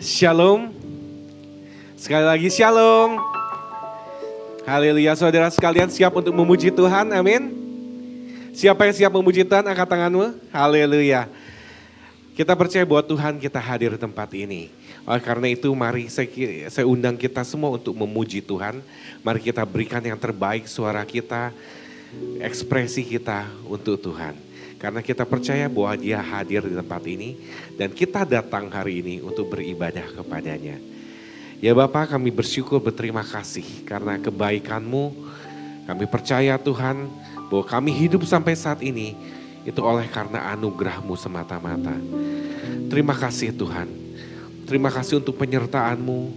Shalom. Sekali lagi shalom. Haleluya, saudara sekalian siap untuk memuji Tuhan, amin. Siapa yang siap memuji Tuhan, angkat tanganmu. Haleluya. Kita percaya bahwa Tuhan kita hadir di tempat ini. Oleh karena itu mari saya undang kita semua untuk memuji Tuhan. Mari kita berikan yang terbaik suara kita, ekspresi kita untuk Tuhan. Karena kita percaya bahwa Dia hadir di tempat ini dan kita datang hari ini untuk beribadah kepadanya. Ya Bapa, kami bersyukur, berterima kasih karena kebaikan-Mu. Kami percaya Tuhan bahwa kami hidup sampai saat ini itu oleh karena anugerah-Mu semata-mata. Terima kasih Tuhan. Terima kasih untuk penyertaan-Mu.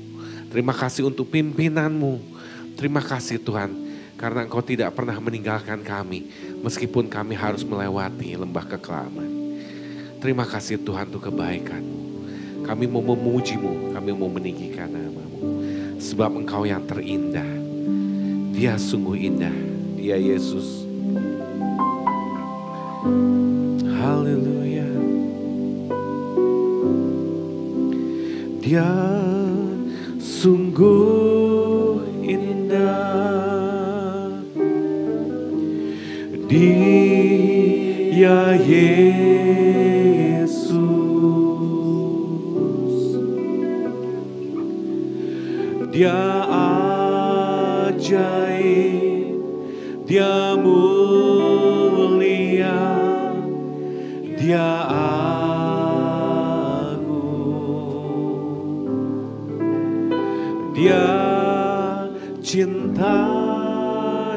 Terima kasih untuk pimpinan-Mu. Terima kasih Tuhan karena Engkau tidak pernah meninggalkan kami meskipun kami harus melewati lembah kekelaman. Terima kasih Tuhan untuk kebaikan-Mu. Kami mau memuji-Mu, kami mau meninggikan nama-Mu. Sebab Engkau yang terindah. Dia sungguh indah, Dia Yesus. Haleluya. Dia sungguh indah. Dia Yesus. Dia ajaib, Dia mulia, Dia agung. Dia cinta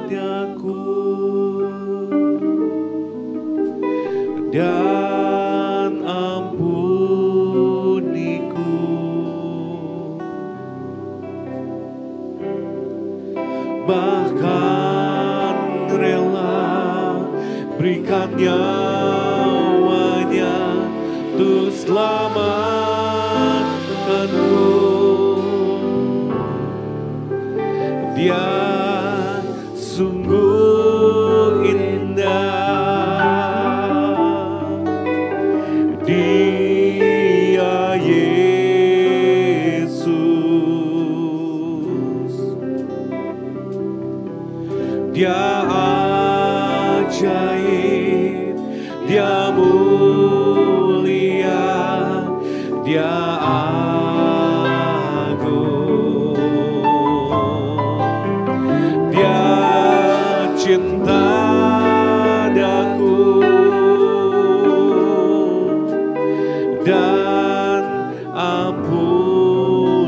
daku dan ampuniku. Bahkan rela berikan nyawanya untuk selamatkanku. Dia sungguh indah. Dia Yesus. Dia ajaib, Dia mulia, Dia agung. Dia cinta daku dan ampuniku.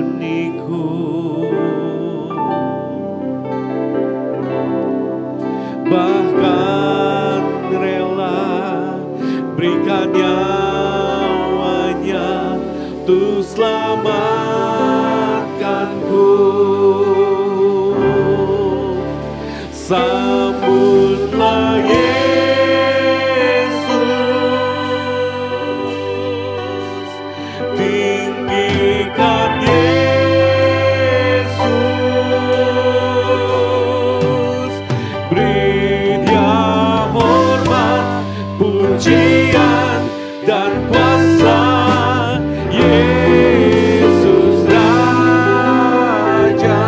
Bahkan rela berikan nyawanya untuk selamatkanku. Sambutlah Yesus, tinggikan Yesus, beri Dia hormat, pujian dan kuasa. Yesus Raja,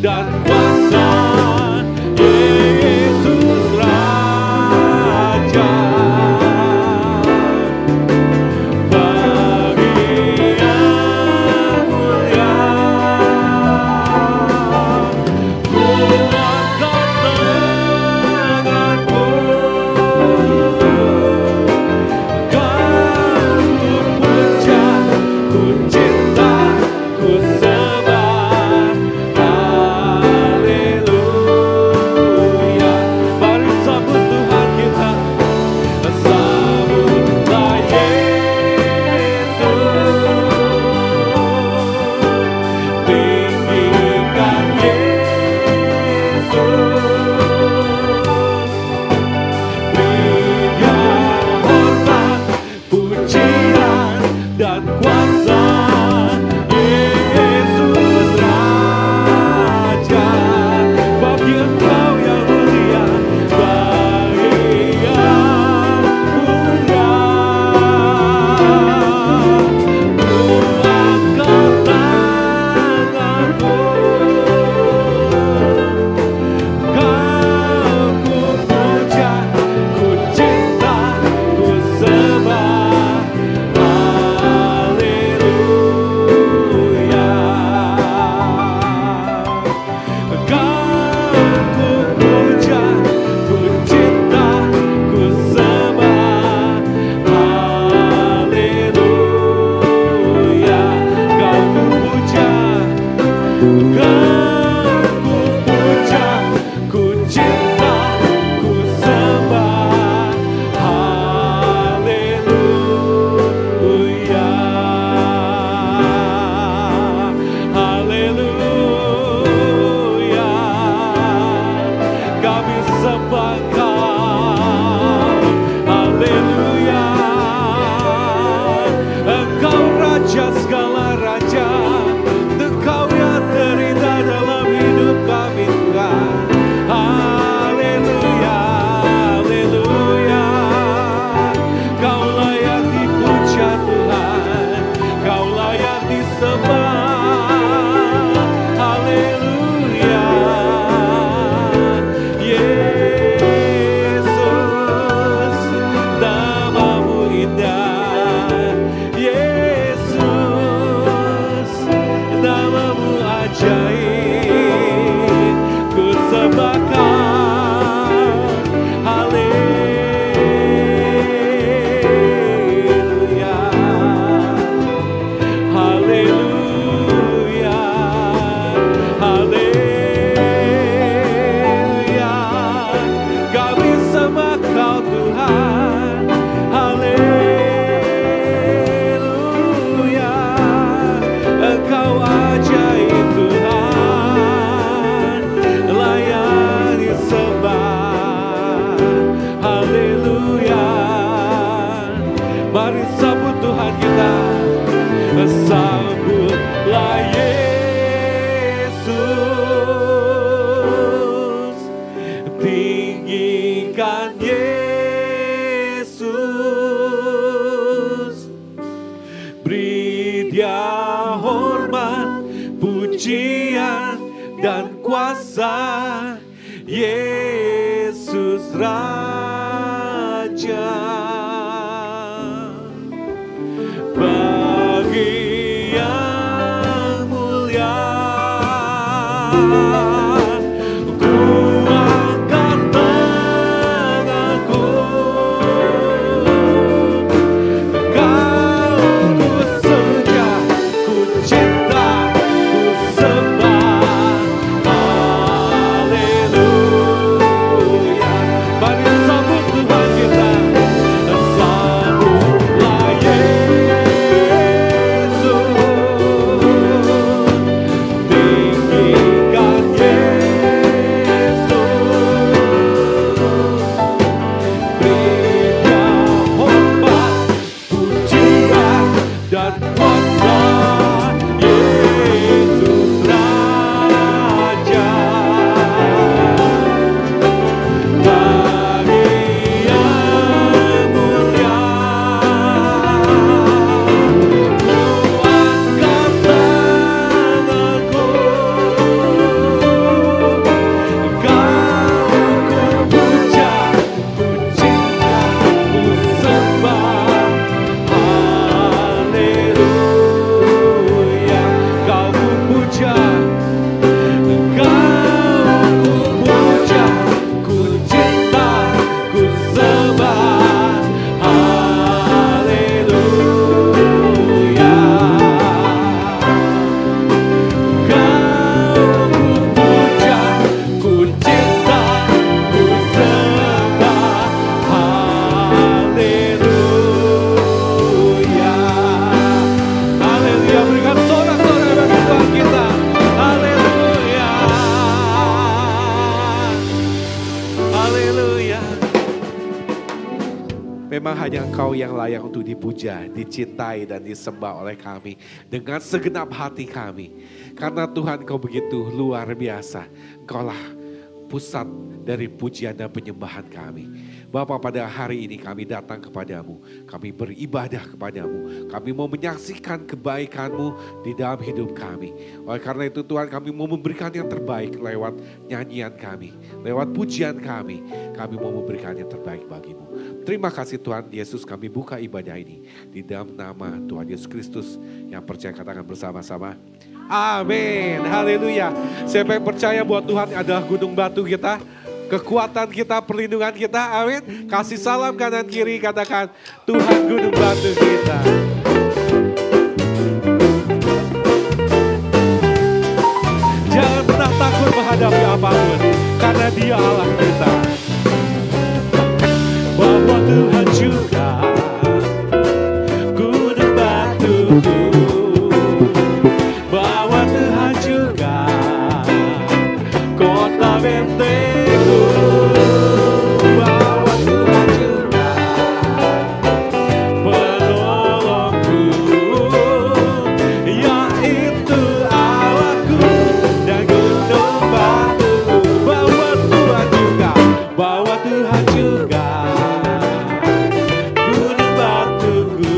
dan kuasa Yesus Raja. Tinggikan memang hanya Engkau yang layak untuk dipuja, dicintai dan disembah oleh kami dengan segenap hati kami. Karena Tuhan Engkau begitu luar biasa. Engkaulah pusat dari pujian dan penyembahan kami. Bapa, pada hari ini kami datang kepadamu, kami beribadah kepadamu, kami mau menyaksikan kebaikan-Mu di dalam hidup kami. Oleh karena itu Tuhan, kami mau memberikan yang terbaik lewat nyanyian kami, lewat pujian kami mau memberikan yang terbaik bagi-Mu. Terima kasih Tuhan Yesus, kami buka ibadah ini di dalam nama Tuhan Yesus Kristus. Yang percaya katakan bersama-sama, amin, haleluya. Siapa yang percaya bahwa Tuhan adalah gunung batu kita, kekuatan kita, perlindungan kita, amin. Kasih salam kanan kiri, katakan Tuhan gunung batu kita. Jangan pernah takut menghadapi apapun, karena Dia Allah kita. Bahwa Tuhan juga gunung batuku, bahwa Tuhan juga kota bentengku, bahwa Tuhan juga penolongku, yaitu Allahku dan gunung batuku. Bahwa Tuhan juga, bahwa Tuhan juga gunung batuku,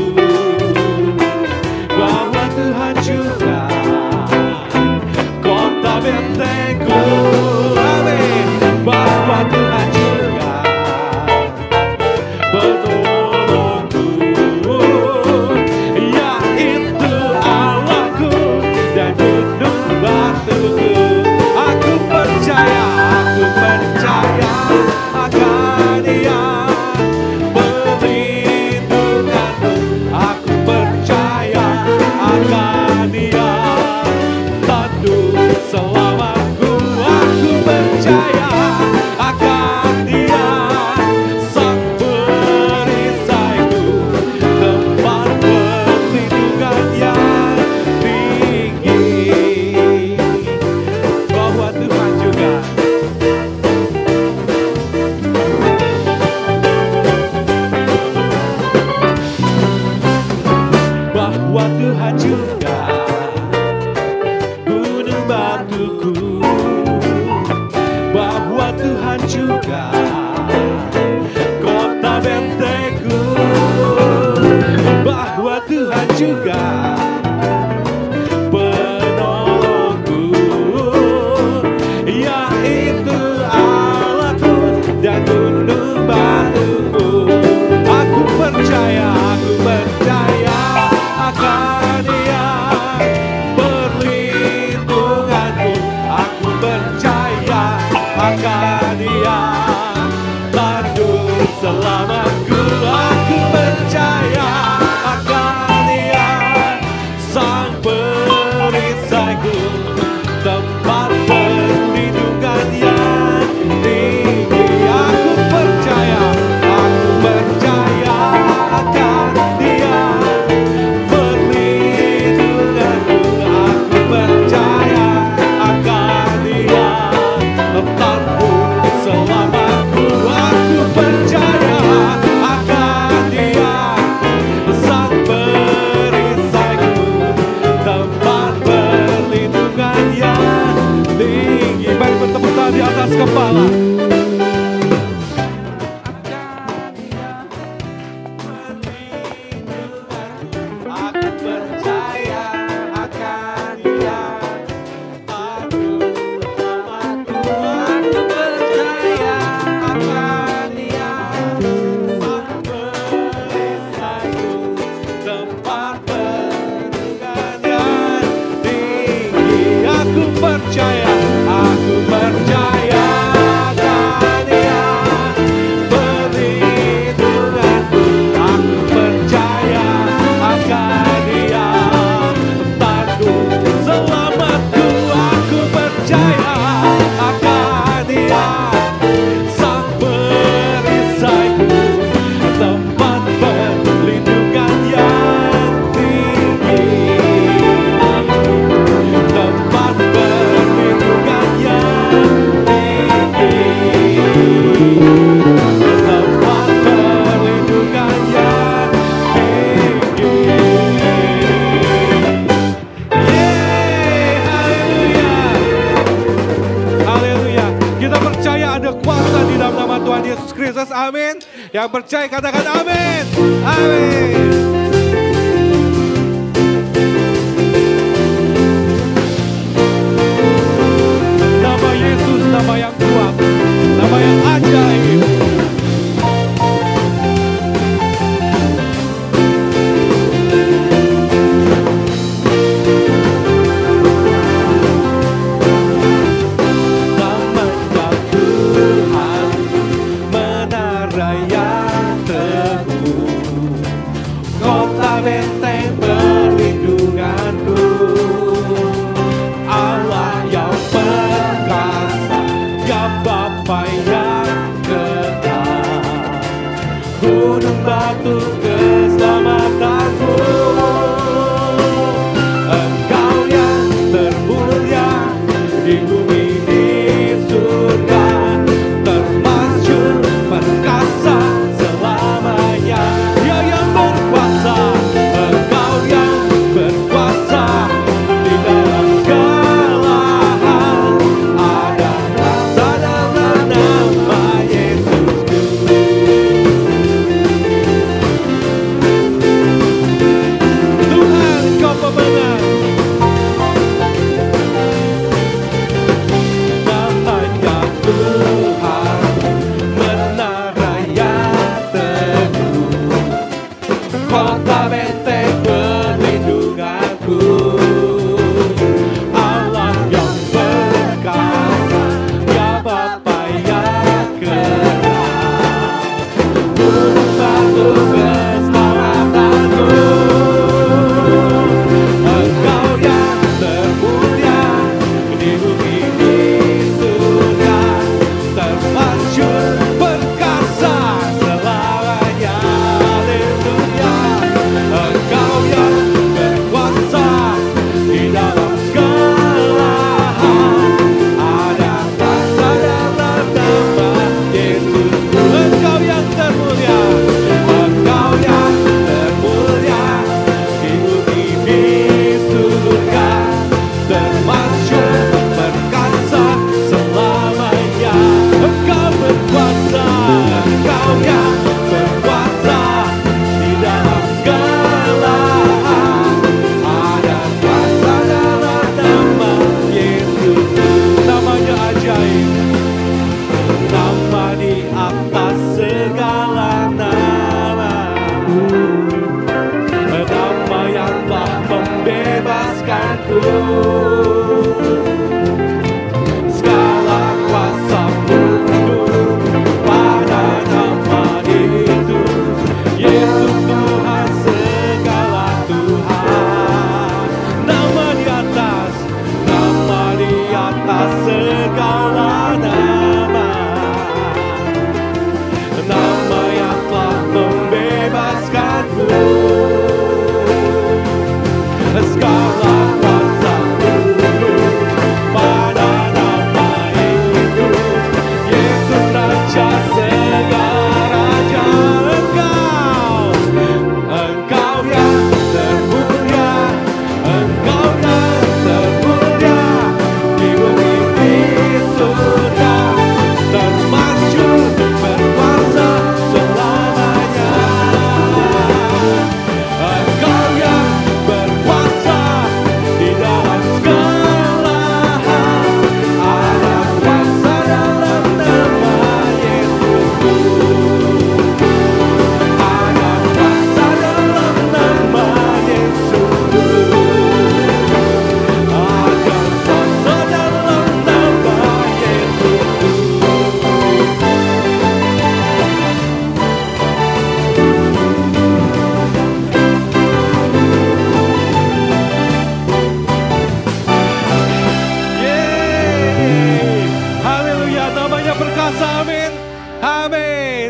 bahwa Tuhan juga kota bentengku, amin. Bahwa Tuhan juga penolongku, yaitu Allahku dan gunung batuku. Aku percaya akan Dia perlindunganku. Aku percaya akan Dia tanduk selamatku. Aku percaya akan Dia sang perisaiku, tempat perlindungan yang tinggi. Bahwa Tuhan juga bahwa Tuhan juga gunung batuku, bahwa Tuhan juga kota bentengku, bahwa Tuhan juga penolongku, yaitu Allahku dan gunung batuku. Aku percaya akan Dia perlindunganku. Aku percaya akan Dia tanduk selamatku. Aku percaya akan Dia sang perisaiku, tempat perlindungan yang tinggi. Aku percaya akan Dia perlindunganku. Aku percaya akan Dia tanduk selamatku. Aku percaya akan Dia sang perisaiku, tempat perlindungan yang tinggi. Mari bertepuk tangan di atas kepala. Aku percaya akan Dia tanduk selamatku. Aku percaya akan Dia sang perisaiku, tempat perlindungan yang tinggi. Aku percaya akan Yesus Kristus, amin. Yang percaya katakan amin. Amin. Nama Yesus, nama yang kuat, nama yang ajaib.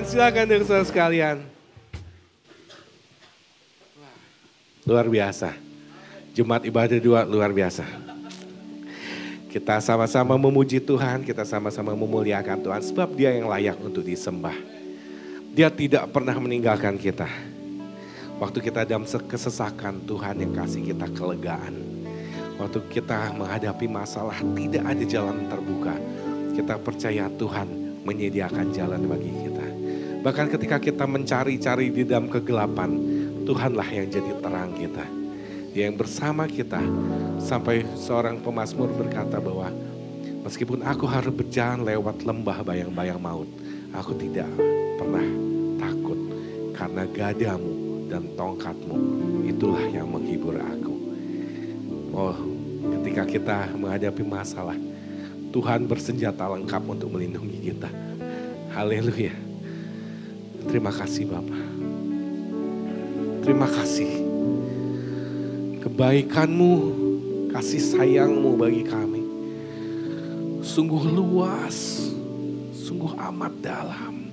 Silakan saudara sekalian. Luar biasa. Jumat ibadah 2 luar biasa. Kita sama-sama memuji Tuhan, kita sama-sama memuliakan Tuhan sebab Dia yang layak untuk disembah. Dia tidak pernah meninggalkan kita. Waktu kita dalam kesesakan, Tuhan yang kasih kita kelegaan. Waktu kita menghadapi masalah, tidak ada jalan terbuka. Kita percaya Tuhan menyediakan jalan bagi kita. Bahkan ketika kita mencari-cari di dalam kegelapan, Tuhanlah yang jadi terang kita. Dia yang bersama kita. Sampai seorang pemazmur berkata bahwa meskipun aku harus berjalan lewat lembah bayang-bayang maut, aku tidak pernah takut karena gadamu dan tongkatmu itulah yang menghibur aku. Oh, ketika kita menghadapi masalah, Tuhan bersenjata lengkap untuk melindungi kita. Haleluya. Terima kasih Bapa. Terima kasih. Kebaikan-Mu, kasih sayang-Mu bagi kami. Sungguh luas, sungguh amat dalam,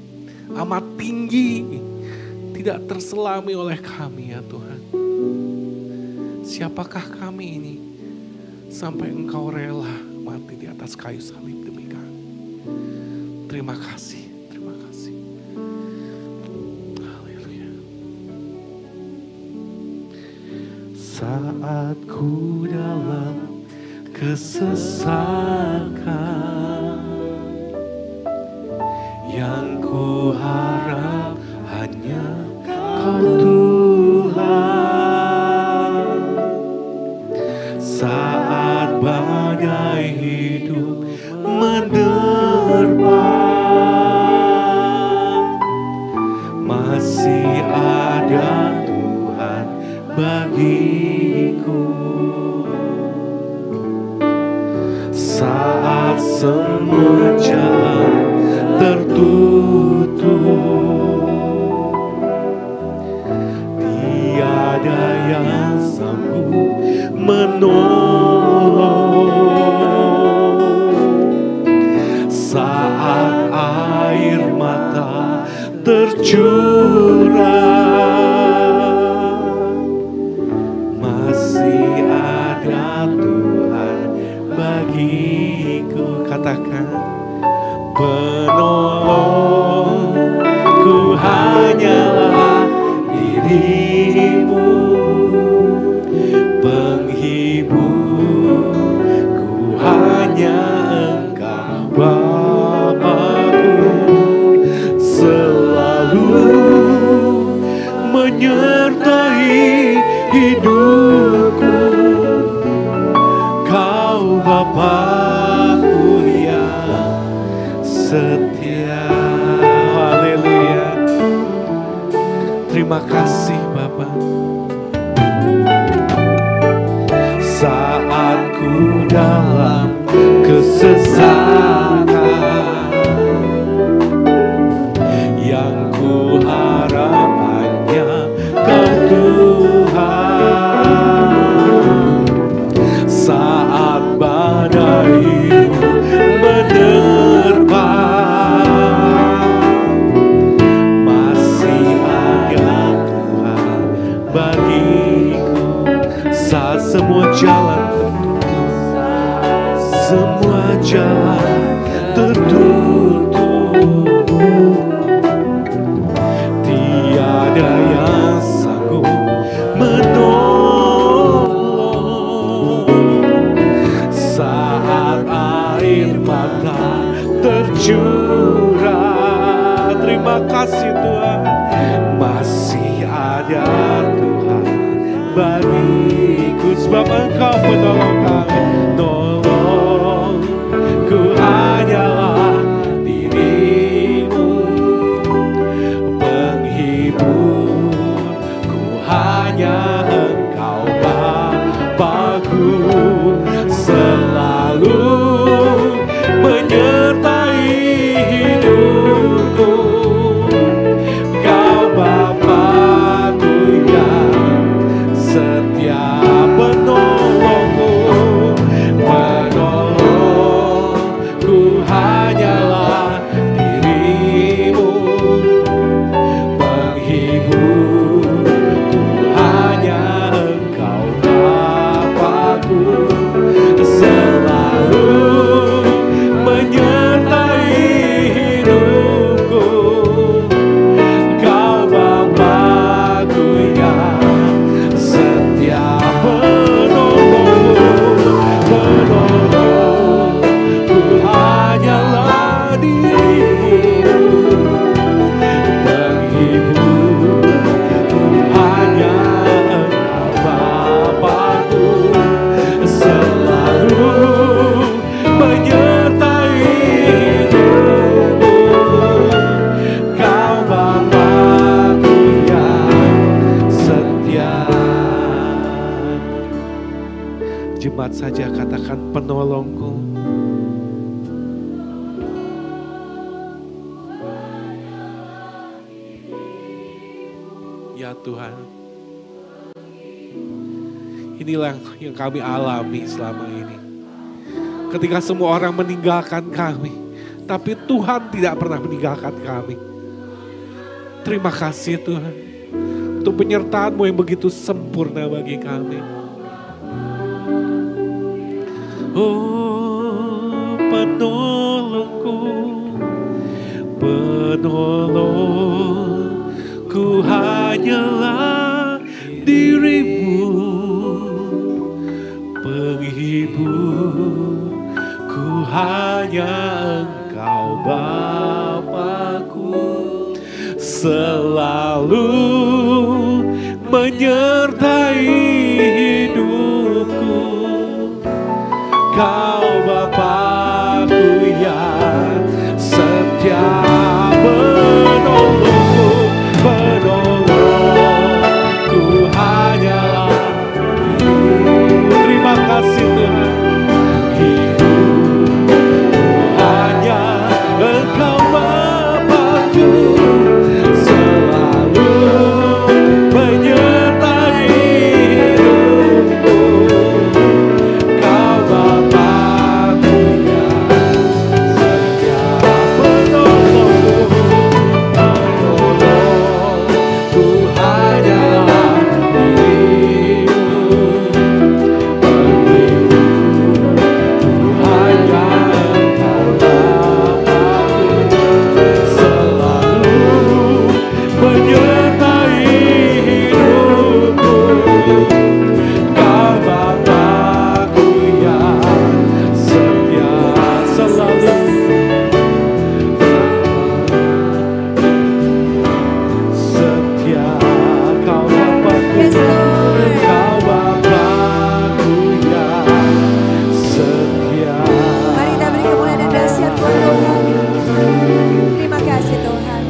amat tinggi. Tidak terselami oleh kami ya Tuhan. Siapakah kami ini sampai Engkau rela mati di atas kayu salib demi kami. Terima kasih, terima kasih. Haleluya. Saat ku dalam kesesakan, yang ku harap hanya Kau Tuhan. Saat badai hidup menerpa, masih ada Tuhan bagiku. Saat semua jalan tertutup, tiada yang sanggup menolong. Saat air mata tercurah, masih ada Tuhan bagiku. Katakan, penolongku hanyalah dirimu, penghiburku hanya Engkau Bapa-Ku, selalu menyertai hidupku. Kau Bapa-Ku yang setia. Haleluya. Terima kasih Bapa. Saat ku dalam kesesakan, yang ku harap hanya Kau Tuhan. Saat badai menerpa, masih ada Tuhan bagiku. Saat semua jalan tertutup, semua jalan tertutup, tiada yang sanggup menolong. Saat air mata tercurah, terima kasih Tuhan, masih ada Tuhan bagiku. Sebab Engkau penolong kami. Nolongku hanyalah dirimu, penghiburku hanya Engkau Bapa-Ku, selalu menyertai hidupku. Kau Bapa-Ku yang setia, penolongku Tuhan, Tuhan. Inilah yang kami alami selama ini. Ketika semua orang meninggalkan kami, tapi Tuhan tidak pernah meninggalkan kami. Terima kasih Tuhan, untuk penyertaan-Mu yang begitu sempurna bagi kami. Oh penolongku, penolongku hanyalah diri-Mu, penghiburku hanya Engkau Bapa-Ku, selalu menyertai hidupku. Kau Bapa-Ku yang setia, penolongku, penolongku hanyalah Diri-Mu. Terima kasih Tuhan. Hidupku hanya Engkau Bapa-Ku, selalu menyertai hidupku. Kau Bapa-Ku yang setia, penolongku, penolongku hanyalah Diri-Mu, penghibur hanya Engkau Bapa-Ku, selalu menyertai hidupku. Kau Bapa-Ku yang setia, selalu setia. Kau Bapa-Ku, Yes, Lord. Kau Bapa-Ku yang setia. Mari kita beri kemuliaan dan dahsyat buat Tuhan. Terima kasih Tuhan.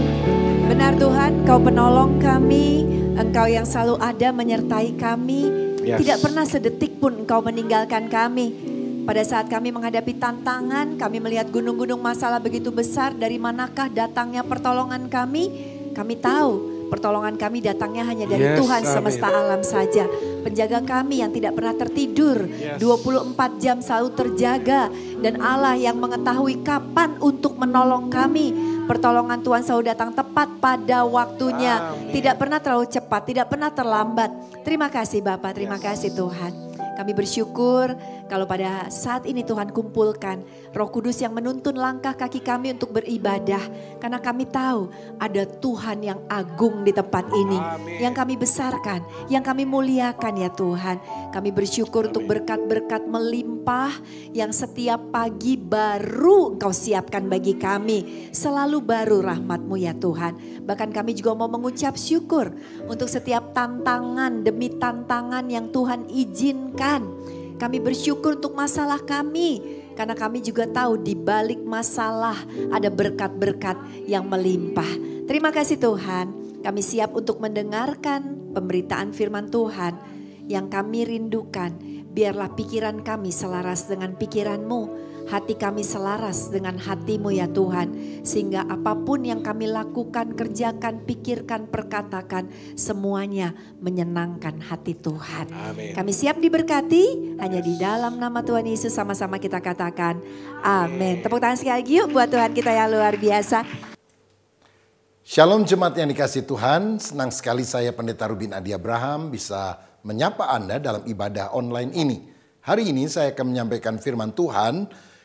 Benar Tuhan, Kau penolong kami, Engkau yang selalu ada menyertai kami. Yes. Tidak pernah sedetik pun Engkau meninggalkan kami. Pada saat kami menghadapi tantangan, kami melihat gunung-gunung masalah begitu besar, dari manakah datangnya pertolongan kami? Kami tahu pertolongan kami datangnya hanya dari Yes, Tuhan amin. semesta alam saja. Penjaga kami yang tidak pernah tertidur, Yes. 24 jam selalu terjaga. Dan Allah yang mengetahui kapan untuk menolong kami. Pertolongan Tuhan selalu datang tepat pada waktunya. Amin. Tidak pernah terlalu cepat, tidak pernah terlambat. Terima kasih Bapak, terima kasih Tuhan. Kami bersyukur kalau pada saat ini Tuhan kumpulkan Roh Kudus yang menuntun langkah kaki kami untuk beribadah. Karena kami tahu ada Tuhan yang agung di tempat ini. Amin. Yang kami besarkan, yang kami muliakan ya Tuhan. Kami bersyukur untuk berkat-berkat melimpah yang setiap pagi baru Engkau siapkan bagi kami. Selalu baru rahmat-Mu ya Tuhan. Bahkan kami juga mau mengucap syukur untuk setiap tantangan demi tantangan yang Tuhan izinkan. Kami bersyukur untuk masalah kami. Karena kami juga tahu di balik masalah ada berkat-berkat yang melimpah. Terima kasih Tuhan. Kami siap untuk mendengarkan pemberitaan firman Tuhan yang kami rindukan. Biarlah pikiran kami selaras dengan pikiran-Mu. Hati kami selaras dengan hati-Mu ya Tuhan. Sehingga apapun yang kami lakukan, kerjakan, pikirkan, perkatakan. Semuanya menyenangkan hati Tuhan. Amin. Kami siap diberkati. Hanya di dalam nama Tuhan Yesus sama-sama kita katakan amin. Tepuk tangan sekali lagi yuk buat Tuhan kita yang luar biasa. Shalom jemaat yang dikasih Tuhan, senang sekali saya Pendeta Rubin Adi Abraham bisa menyapa Anda dalam ibadah online ini. Hari ini saya akan menyampaikan firman Tuhan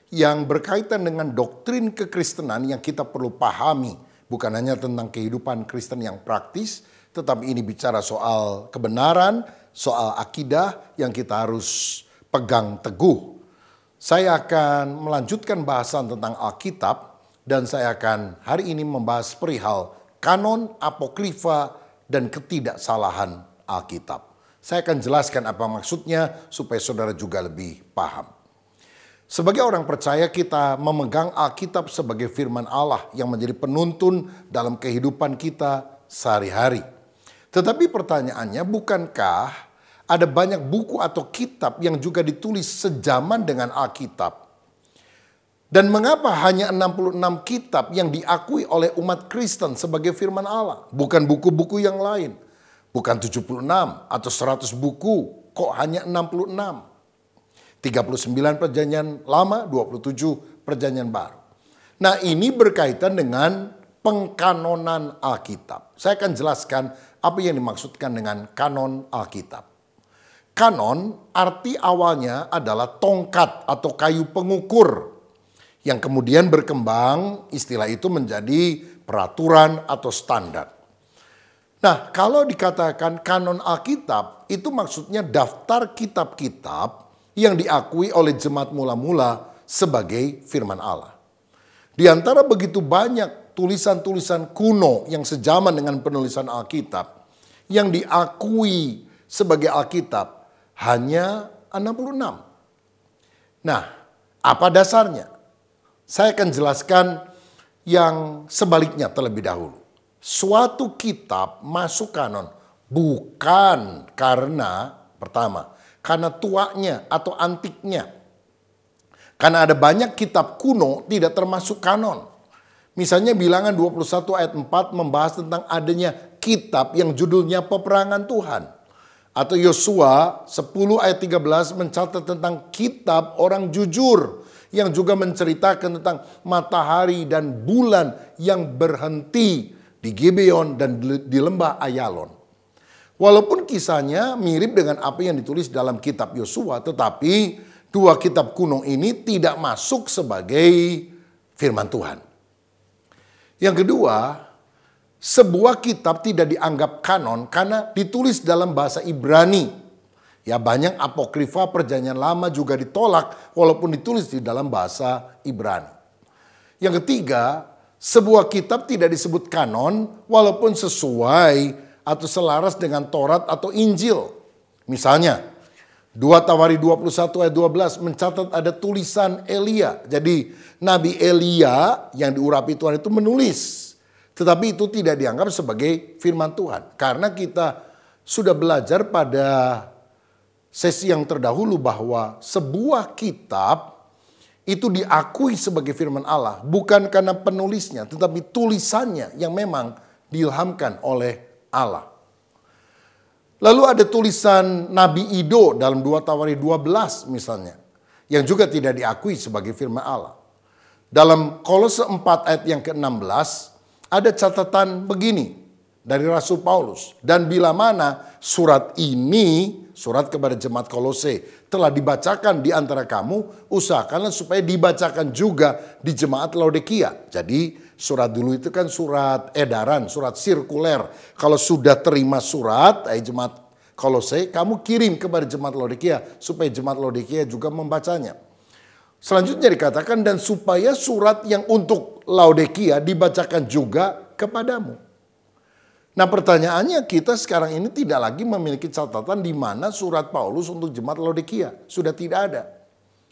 yang berkaitan dengan doktrin kekristenan yang kita perlu pahami. Bukan hanya tentang kehidupan Kristen yang praktis, tetapi ini bicara soal kebenaran, soal akidah yang kita harus pegang teguh. Saya akan melanjutkan bahasan tentang Alkitab dan saya akan hari ini membahas perihal kanon, apokrifa, dan ketidaksalahan Alkitab. Saya akan jelaskan apa maksudnya supaya saudara juga lebih paham. Sebagai orang percaya kita memegang Alkitab sebagai firman Allah yang menjadi penuntun dalam kehidupan kita sehari-hari. Tetapi pertanyaannya, bukankah ada banyak buku atau kitab yang juga ditulis sejaman dengan Alkitab? Dan mengapa hanya 66 kitab yang diakui oleh umat Kristen sebagai firman Allah? Bukan buku-buku yang lain. Bukan 76 atau 100 buku, kok hanya 66? 39 perjanjian lama, 27 perjanjian baru. Nah, ini berkaitan dengan pengkanonan Alkitab. Saya akan jelaskan apa yang dimaksudkan dengan kanon Alkitab. Kanon arti awalnya adalah tongkat atau kayu pengukur yang kemudian berkembang, istilah itu menjadi peraturan atau standar. Nah, kalau dikatakan kanon Alkitab, itu maksudnya daftar kitab-kitab yang diakui oleh jemaat mula-mula sebagai firman Allah. Di antara begitu banyak tulisan-tulisan kuno yang sejaman dengan penulisan Alkitab, yang diakui sebagai Alkitab hanya 66. Nah, apa dasarnya? Saya akan jelaskan yang sebaliknya terlebih dahulu. Suatu kitab masuk kanon bukan karena, pertama, karena tuanya atau antiknya. Karena ada banyak kitab kuno tidak termasuk kanon. Misalnya Bilangan 21 ayat 4 membahas tentang adanya kitab yang judulnya Peperangan Tuhan. Atau Yosua 10 ayat 13 mencatat tentang kitab orang jujur, yang juga menceritakan tentang matahari dan bulan yang berhenti di Gibeon dan di lembah Ayalon. Walaupun kisahnya mirip dengan apa yang ditulis dalam kitab Yosua, tetapi dua kitab kuno ini tidak masuk sebagai firman Tuhan. Yang kedua, sebuah kitab tidak dianggap kanon karena ditulis dalam bahasa Ibrani. Ya, banyak apokrifa perjanjian lama juga ditolak walaupun ditulis di dalam bahasa Ibrani. Yang ketiga, sebuah kitab tidak disebut kanon walaupun sesuai atau selaras dengan Taurat atau Injil. Misalnya, 2 Tawari 21 ayat 12 mencatat ada tulisan Elia. Jadi Nabi Elia yang diurapi Tuhan itu menulis. Tetapi itu tidak dianggap sebagai firman Tuhan. Karena kita sudah belajar pada sesi yang terdahulu bahwa sebuah kitab itu diakui sebagai firman Allah. Bukan karena penulisnya, tetapi tulisannya yang memang diilhamkan oleh Allah. Lalu ada tulisan Nabi Ido dalam 2 Tawari 12 misalnya, yang juga tidak diakui sebagai firman Allah. Dalam Kolose 4 ayat yang ke-16 ada catatan begini dari Rasul Paulus. Dan bila mana surat ini, surat kepada jemaat Kolose, telah dibacakan di antara kamu, usahakanlah supaya dibacakan juga di jemaat Laodikia. Jadi surat dulu itu kan surat edaran, surat sirkuler. Kalau sudah terima surat, jemaat Kolose, kamu kirim kepada jemaat Laodikia supaya jemaat Laodikia juga membacanya. Selanjutnya dikatakan, dan supaya surat yang untuk Laodikia dibacakan juga kepadamu. Nah, pertanyaannya, kita sekarang ini tidak lagi memiliki catatan di mana surat Paulus untuk jemaat Laodikia. Sudah tidak ada.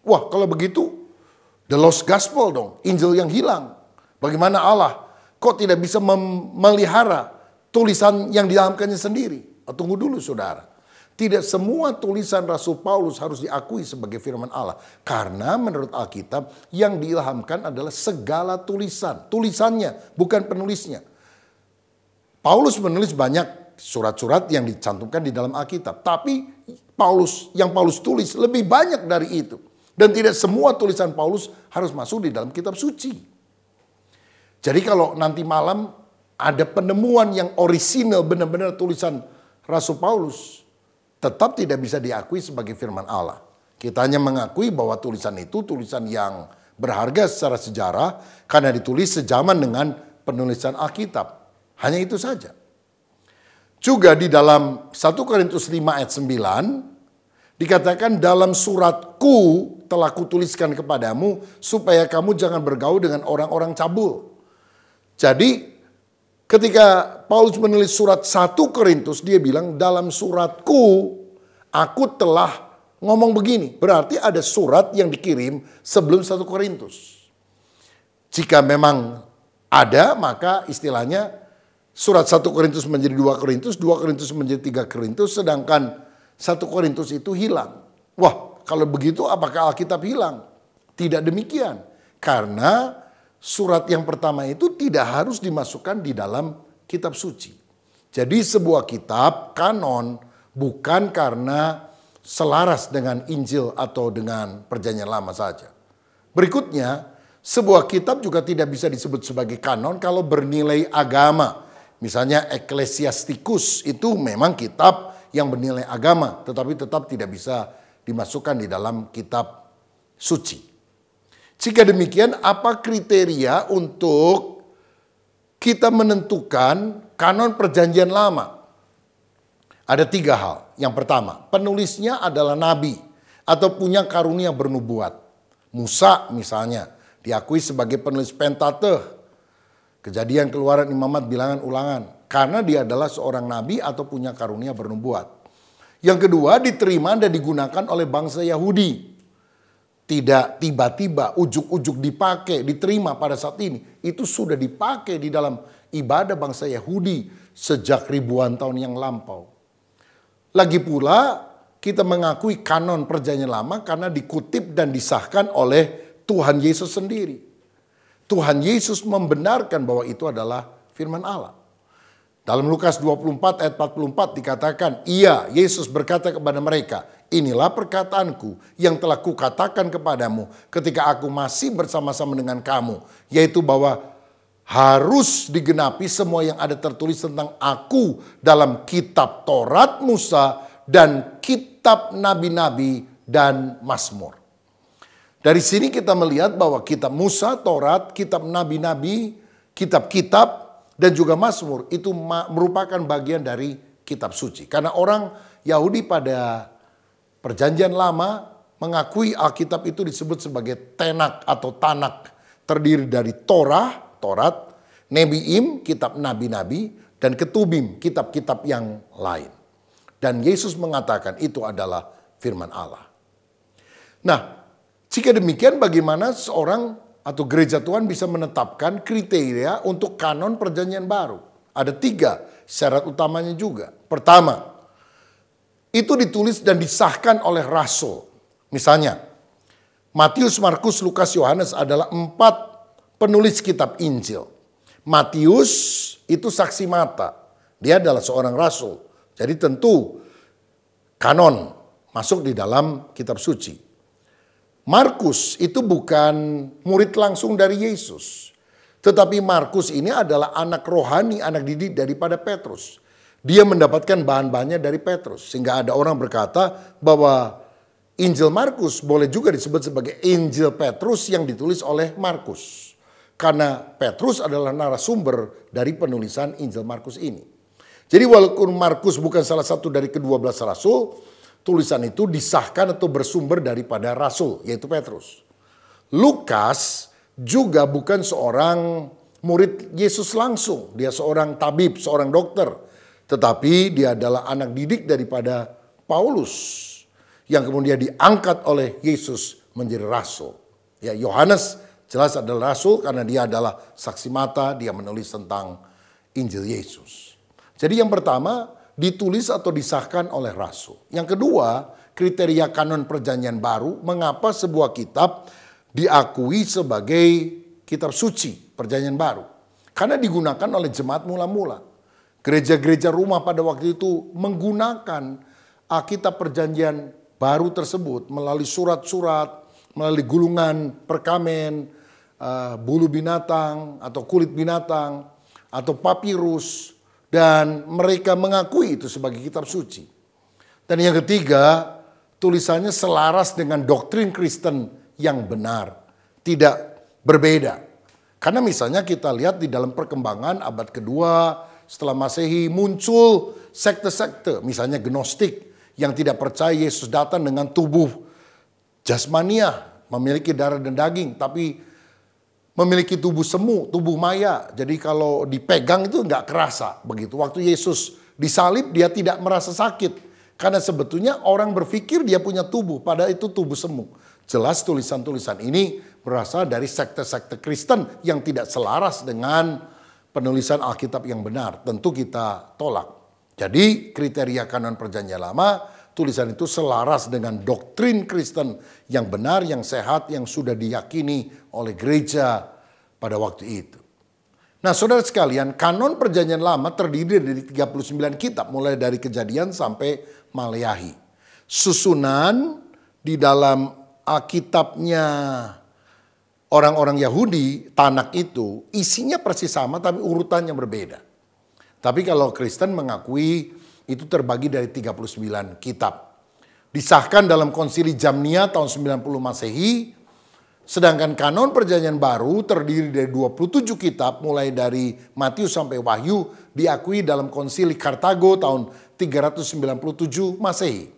Wah, kalau begitu, the lost gospel dong, Injil yang hilang. Bagaimana Allah kok tidak bisa memelihara tulisan yang diilhamkannya sendiri? Tunggu dulu saudara. Tidak semua tulisan Rasul Paulus harus diakui sebagai firman Allah. Karena menurut Alkitab yang diilhamkan adalah segala tulisan. Tulisannya, bukan penulisnya. Paulus menulis banyak surat-surat yang dicantumkan di dalam Alkitab. Tapi yang Paulus tulis lebih banyak dari itu. Dan tidak semua tulisan Paulus harus masuk di dalam kitab suci. Jadi kalau nanti malam ada penemuan yang orisinal benar-benar tulisan Rasul Paulus, tetap tidak bisa diakui sebagai firman Allah. Kita hanya mengakui bahwa tulisan itu tulisan yang berharga secara sejarah karena ditulis sejaman dengan penulisan Alkitab. Hanya itu saja. Juga di dalam 1 Korintus 5 ayat 9 dikatakan, dalam suratku telah kutuliskan kepadamu supaya kamu jangan bergaul dengan orang-orang cabul. Jadi ketika Paulus menulis surat 1 Korintus, dia bilang dalam suratku aku telah ngomong begini. Berarti ada surat yang dikirim sebelum 1 Korintus. Jika memang ada, maka istilahnya surat 1 Korintus menjadi 2 Korintus, 2 Korintus menjadi 3 Korintus, sedangkan 1 Korintus itu hilang. Wah, kalau begitu apakah Alkitab hilang? Tidak demikian. Karena surat yang pertama itu tidak harus dimasukkan di dalam kitab suci. Jadi sebuah kitab kanon bukan karena selaras dengan Injil atau dengan Perjanjian Lama saja. Berikutnya, sebuah kitab juga tidak bisa disebut sebagai kanon kalau bernilai agama. Misalnya Ecclesiasticus itu memang kitab yang bernilai agama, tetapi tetap tidak bisa dimasukkan di dalam kitab suci. Jika demikian, apa kriteria untuk kita menentukan kanon Perjanjian Lama? Ada 3 hal. Yang pertama, penulisnya adalah nabi atau punya karunia bernubuat. Musa misalnya diakui sebagai penulis Pentateuch, Kejadian, Keluaran, Imamat, Bilangan, Ulangan, karena dia adalah seorang nabi atau punya karunia bernubuat. Yang kedua, diterima dan digunakan oleh bangsa Yahudi. Tidak tiba-tiba ujuk-ujuk dipakai, diterima pada saat ini. Itu sudah dipakai di dalam ibadah bangsa Yahudi sejak ribuan tahun yang lampau. Lagi pula kita mengakui kanon Perjanjian Lama karena dikutip dan disahkan oleh Tuhan Yesus sendiri. Tuhan Yesus membenarkan bahwa itu adalah firman Allah. Dalam Lukas 24 ayat 44 dikatakan, Ia, Yesus berkata kepada mereka, inilah perkataanku yang telah kukatakan kepadamu ketika aku masih bersama-sama dengan kamu. Yaitu bahwa harus digenapi semua yang ada tertulis tentang aku dalam kitab Taurat Musa dan kitab nabi-nabi dan Mazmur. Dari sini kita melihat bahwa kitab Musa, Taurat, kitab nabi-nabi, kitab-kitab, dan juga Mazmur itu merupakan bagian dari kitab suci. Karena orang Yahudi pada Perjanjian Lama mengakui Alkitab itu disebut sebagai Tenak atau Tanak. Terdiri dari Taurat, Nebiim, kitab nabi-nabi, dan Ketubim, kitab-kitab yang lain. Dan Yesus mengatakan itu adalah firman Allah. Nah, jika demikian bagaimana seorang atau gereja Tuhan bisa menetapkan kriteria untuk kanon Perjanjian Baru? Ada 3 syarat utamanya juga. Pertama, itu ditulis dan disahkan oleh rasul. Misalnya, Matius, Markus, Lukas, Yohanes adalah 4 penulis kitab Injil. Matius itu saksi mata. Dia adalah seorang rasul. Jadi tentu kanon masuk di dalam kitab suci. Markus itu bukan murid langsung dari Yesus. Tetapi Markus ini adalah anak rohani, anak didik daripada Petrus. Dia mendapatkan bahan-bahannya dari Petrus. Sehingga ada orang berkata bahwa Injil Markus boleh juga disebut sebagai Injil Petrus yang ditulis oleh Markus. Karena Petrus adalah narasumber dari penulisan Injil Markus ini. Jadi walaupun Markus bukan salah satu dari ke-12 rasul, tulisan itu disahkan atau bersumber daripada rasul, yaitu Petrus. Lukas juga bukan seorang murid Yesus langsung. Dia seorang tabib, seorang dokter. Tetapi dia adalah anak didik daripada Paulus, yang kemudian diangkat oleh Yesus menjadi rasul. Ya, Yohanes jelas adalah rasul karena dia adalah saksi mata, dia menulis tentang Injil Yesus. Jadi yang pertama, ditulis atau disahkan oleh rasul. Yang kedua, kriteria kanon Perjanjian Baru, mengapa sebuah kitab diakui sebagai kitab suci Perjanjian Baru? Karena digunakan oleh jemaat mula-mula. Gereja-gereja rumah pada waktu itu menggunakan Alkitab Perjanjian Baru tersebut melalui surat-surat, melalui gulungan perkamen, bulu binatang atau kulit binatang atau papirus. Dan mereka mengakui itu sebagai kitab suci. Dan yang ketiga, tulisannya selaras dengan doktrin Kristen yang benar. Tidak berbeda. Karena misalnya kita lihat di dalam perkembangan abad kedua setelah Masehi muncul sekte-sekte. Misalnya Gnostik yang tidak percaya Yesus datang dengan tubuh jasmaniah, memiliki darah dan daging. Tapi memiliki tubuh semu, tubuh maya. Jadi kalau dipegang itu nggak kerasa begitu. Waktu Yesus disalib dia tidak merasa sakit. Karena sebetulnya orang berpikir dia punya tubuh, padahal itu tubuh semu. Jelas tulisan-tulisan ini berasal dari sekte-sekte Kristen yang tidak selaras dengan penulisan Alkitab yang benar. Tentu kita tolak. Jadi kriteria kanon Perjanjian Lama, tulisan itu selaras dengan doktrin Kristen yang benar, yang sehat, yang sudah diyakini oleh gereja pada waktu itu. Nah saudara sekalian, kanon perjanjian lama terdiri dari 39 kitab mulai dari Kejadian sampai Maleakhi. Susunan di dalam Alkitabnya orang-orang Yahudi, Tanakh itu isinya persis sama tapi urutannya berbeda. Tapi kalau Kristen mengakui itu terbagi dari 39 kitab. Disahkan dalam konsili Jamnia tahun 90 Masehi. Sedangkan kanon perjanjian baru terdiri dari 27 kitab mulai dari Matius sampai Wahyu diakui dalam konsili Kartago tahun 397 Masehi.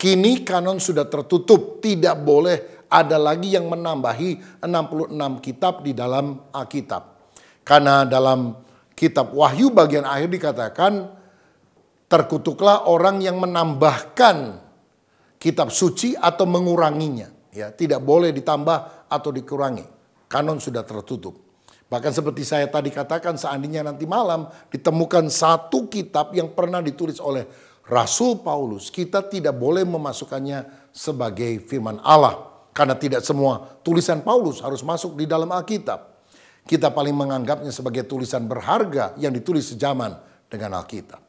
Kini kanon sudah tertutup, tidak boleh ada lagi yang menambahi 66 kitab di dalam Alkitab. Karena dalam kitab Wahyu bagian akhir dikatakan terkutuklah orang yang menambahkan kitab suci atau menguranginya. Ya, tidak boleh ditambah atau dikurangi. Kanon sudah tertutup. Bahkan seperti saya tadi katakan, seandainya nanti malam ditemukan satu kitab yang pernah ditulis oleh Rasul Paulus, kita tidak boleh memasukkannya sebagai firman Allah. Karena tidak semua tulisan Paulus harus masuk di dalam Alkitab. Kita paling menganggapnya sebagai tulisan berharga yang ditulis sejaman dengan Alkitab.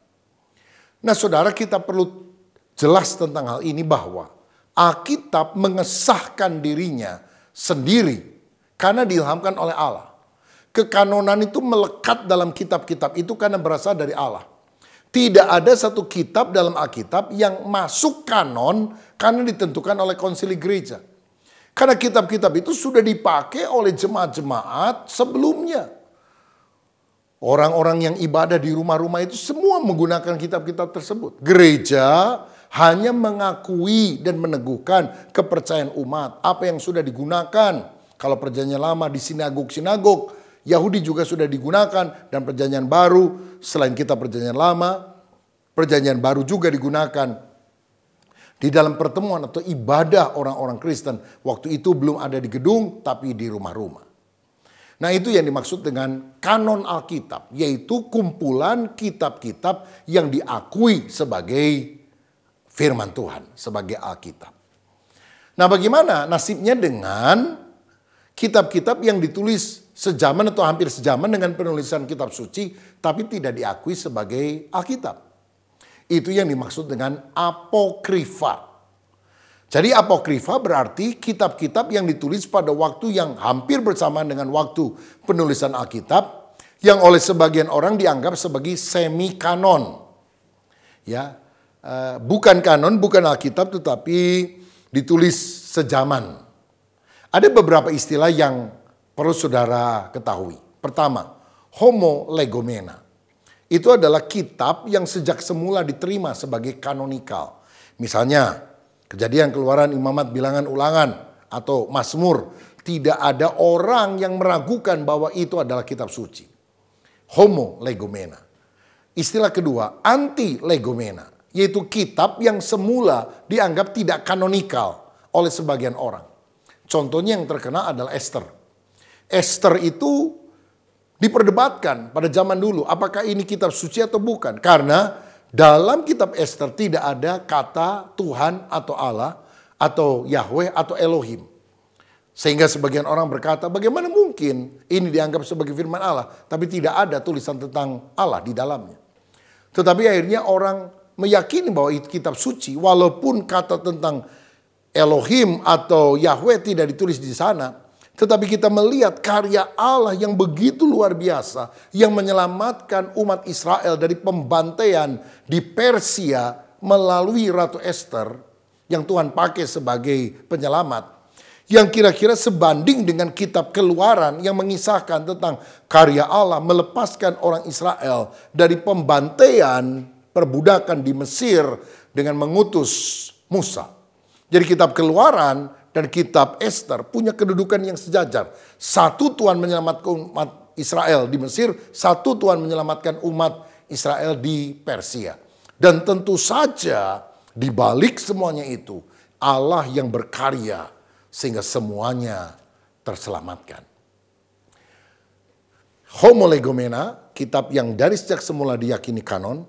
Nah saudara, kita perlu jelas tentang hal ini bahwa Alkitab mengesahkan dirinya sendiri karena diilhamkan oleh Allah. Kekanonan itu melekat dalam kitab-kitab itu karena berasal dari Allah. Tidak ada satu kitab dalam Alkitab yang masuk kanon karena ditentukan oleh konsili gereja. Karena kitab-kitab itu sudah dipakai oleh jemaat-jemaat sebelumnya. Orang-orang yang ibadah di rumah-rumah itu semua menggunakan kitab-kitab tersebut. Gereja hanya mengakui dan meneguhkan kepercayaan umat. Apa yang sudah digunakan. Kalau perjanjian lama di sinagog-sinagog, Yahudi juga sudah digunakan. Dan perjanjian baru, selain kitab perjanjian lama, perjanjian baru juga digunakan di dalam pertemuan atau ibadah orang-orang Kristen. Waktu itu belum ada di gedung, tapi di rumah-rumah. Nah itu yang dimaksud dengan kanon Alkitab. Yaitu kumpulan kitab-kitab yang diakui sebagai firman Tuhan, sebagai Alkitab. Nah bagaimana nasibnya dengan kitab-kitab yang ditulis sejaman atau hampir sejaman dengan penulisan kitab suci, tapi tidak diakui sebagai Alkitab. Itu yang dimaksud dengan apokrifa. Jadi apokrifa berarti kitab-kitab yang ditulis pada waktu yang hampir bersamaan dengan waktu penulisan Alkitab, yang oleh sebagian orang dianggap sebagai semi-kanon. Ya, bukan kanon, bukan Alkitab, tetapi ditulis sejaman. Ada beberapa istilah yang perlu saudara ketahui. Pertama, homo legomena. Itu adalah kitab yang sejak semula diterima sebagai kanonikal. Misalnya, Kejadian, Keluaran, Imamat, Bilangan, Ulangan, atau Mazmur. Tidak ada orang yang meragukan bahwa itu adalah kitab suci. Homo legomena. Istilah kedua, anti legomena. Yaitu kitab yang semula dianggap tidak kanonikal oleh sebagian orang. Contohnya yang terkenal adalah Esther. Esther itu diperdebatkan pada zaman dulu. Apakah ini kitab suci atau bukan? Karena dalam kitab Esther tidak ada kata Tuhan atau Allah atau Yahweh atau Elohim. Sehingga sebagian orang berkata, bagaimana mungkin ini dianggap sebagai firman Allah, tapi tidak ada tulisan tentang Allah di dalamnya. Tetapi akhirnya orang meyakini bahwa itu kitab suci, walaupun kata tentang Elohim atau Yahweh tidak ditulis di sana. Tetapi kita melihat karya Allah yang begitu luar biasa, yang menyelamatkan umat Israel dari pembantaian di Persia melalui Ratu Esther, yang Tuhan pakai sebagai penyelamat. Yang kira-kira sebanding dengan kitab Keluaran yang mengisahkan tentang karya Allah melepaskan orang Israel dari pembantaian perbudakan di Mesir dengan mengutus Musa. Jadi kitab Keluaran dan kitab Esther punya kedudukan yang sejajar. Satu Tuhan menyelamatkan umat Israel di Mesir, satu Tuhan menyelamatkan umat Israel di Persia. Dan tentu saja di balik semuanya itu Allah yang berkarya sehingga semuanya terselamatkan. Homo legomena, kitab yang dari sejak semula diyakini kanon.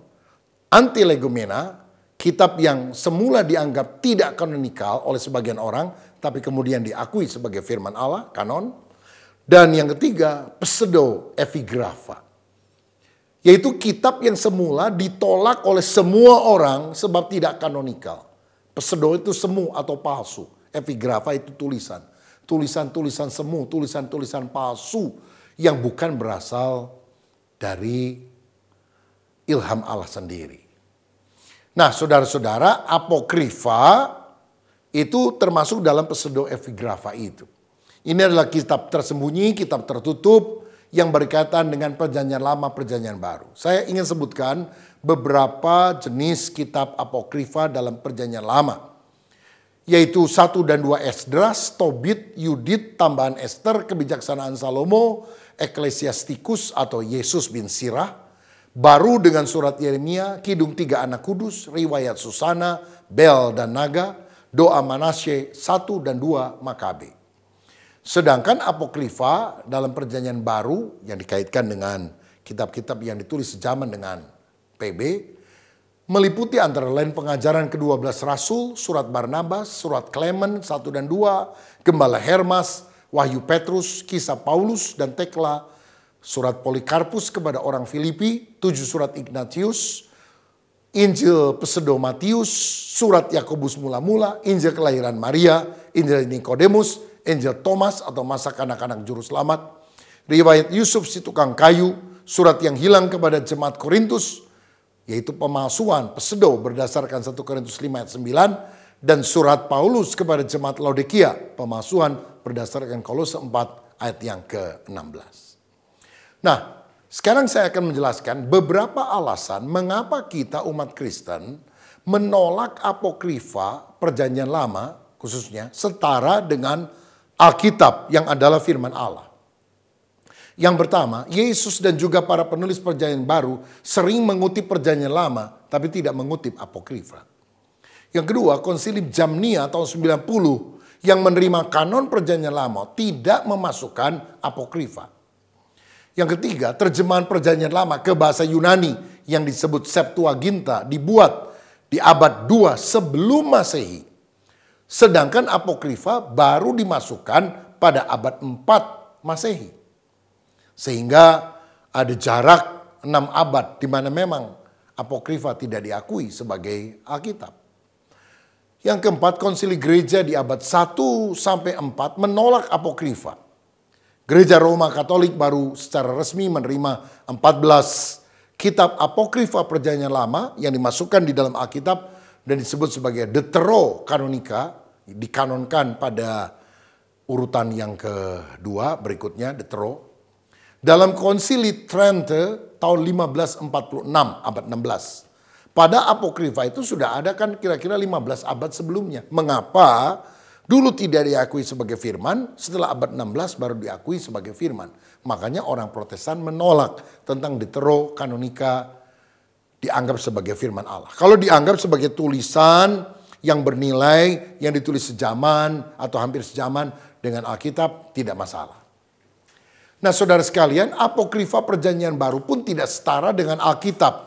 Anti legomena, kitab yang semula dianggap tidak kanonikal oleh sebagian orang, tapi kemudian diakui sebagai firman Allah, kanon. Dan yang ketiga, pseudo-epigrafa. Yaitu kitab yang semula ditolak oleh semua orang sebab tidak kanonikal. Pseudo itu semu atau palsu. Epigrafa itu tulisan. Tulisan-tulisan semu, tulisan-tulisan palsu yang bukan berasal dari ilham Allah sendiri. Nah, saudara-saudara, apokrifa itu termasuk dalam pseudo-epigrafa itu. Ini adalah kitab tersembunyi, kitab tertutup yang berkaitan dengan perjanjian lama, perjanjian baru. Saya ingin sebutkan beberapa jenis kitab apokrifa dalam perjanjian lama. Yaitu 1 dan 2 Esdras, Tobit, Yudit, tambahan Ester, kebijaksanaan Salomo, Eklesiastikus atau Yesus bin Sirah, baru dengan surat Yeremia, Kidung 3 Anak Kudus, riwayat Susana, Bel dan Naga, doa Manasye 1 dan 2 Makabe. Sedangkan apokrifa dalam perjanjian baru yang dikaitkan dengan kitab-kitab yang ditulis sejaman dengan PB, meliputi antara lain pengajaran ke-12 Rasul, surat Barnabas, surat Klemen 1 dan 2, Gembala Hermas, Wahyu Petrus, kisah Paulus dan Tekla, surat Polikarpus kepada orang Filipi, 7 surat Ignatius, Injil Pseudo Matius, surat Yakobus mula-mula, Injil kelahiran Maria, Injil Nikodemus, Injil Thomas atau masa kanak-kanak juru selamat, riwayat Yusuf si tukang kayu, surat yang hilang kepada jemaat Korintus, yaitu pemalsuan pseudo berdasarkan 1 Korintus 5 ayat 9, dan surat Paulus kepada jemaat Laodikia, pemalsuan berdasarkan Kolose 4 ayat yang ke-16. Nah, sekarang saya akan menjelaskan beberapa alasan mengapa kita umat Kristen menolak apokrifa perjanjian lama khususnya setara dengan Alkitab yang adalah firman Allah. Yang pertama, Yesus dan juga para penulis perjanjian baru sering mengutip perjanjian lama tapi tidak mengutip apokrifa. Yang kedua, Konsili Jamnia tahun 90 yang menerima kanon perjanjian lama tidak memasukkan apokrifa. Yang ketiga, terjemahan perjanjian lama ke bahasa Yunani yang disebut Septuaginta dibuat di abad 2 sebelum Masehi. Sedangkan apokrifa baru dimasukkan pada abad 4 Masehi. Sehingga ada jarak 6 abad di mana memang apokrifa tidak diakui sebagai Alkitab. Yang keempat, konsili gereja di abad 1 sampai 4 menolak apokrifa. Gereja Roma Katolik baru secara resmi menerima 14 kitab apokrifa perjanjian lama yang dimasukkan di dalam Alkitab dan disebut sebagai Deuterokanonika, dikanonkan pada urutan yang kedua berikutnya, Deutero. Dalam konsili Trente tahun 1546, abad 16. Pada apokrifa itu sudah ada kan kira-kira 15 abad sebelumnya. Mengapa dulu tidak diakui sebagai firman, setelah abad 16 baru diakui sebagai firman. Makanya orang Protestan menolak tentang Deuterokanonika dianggap sebagai firman Allah. Kalau dianggap sebagai tulisan yang bernilai, yang ditulis sejaman atau hampir sejaman dengan Alkitab, tidak masalah. Nah, saudara sekalian, apokrifa perjanjian baru pun tidak setara dengan Alkitab.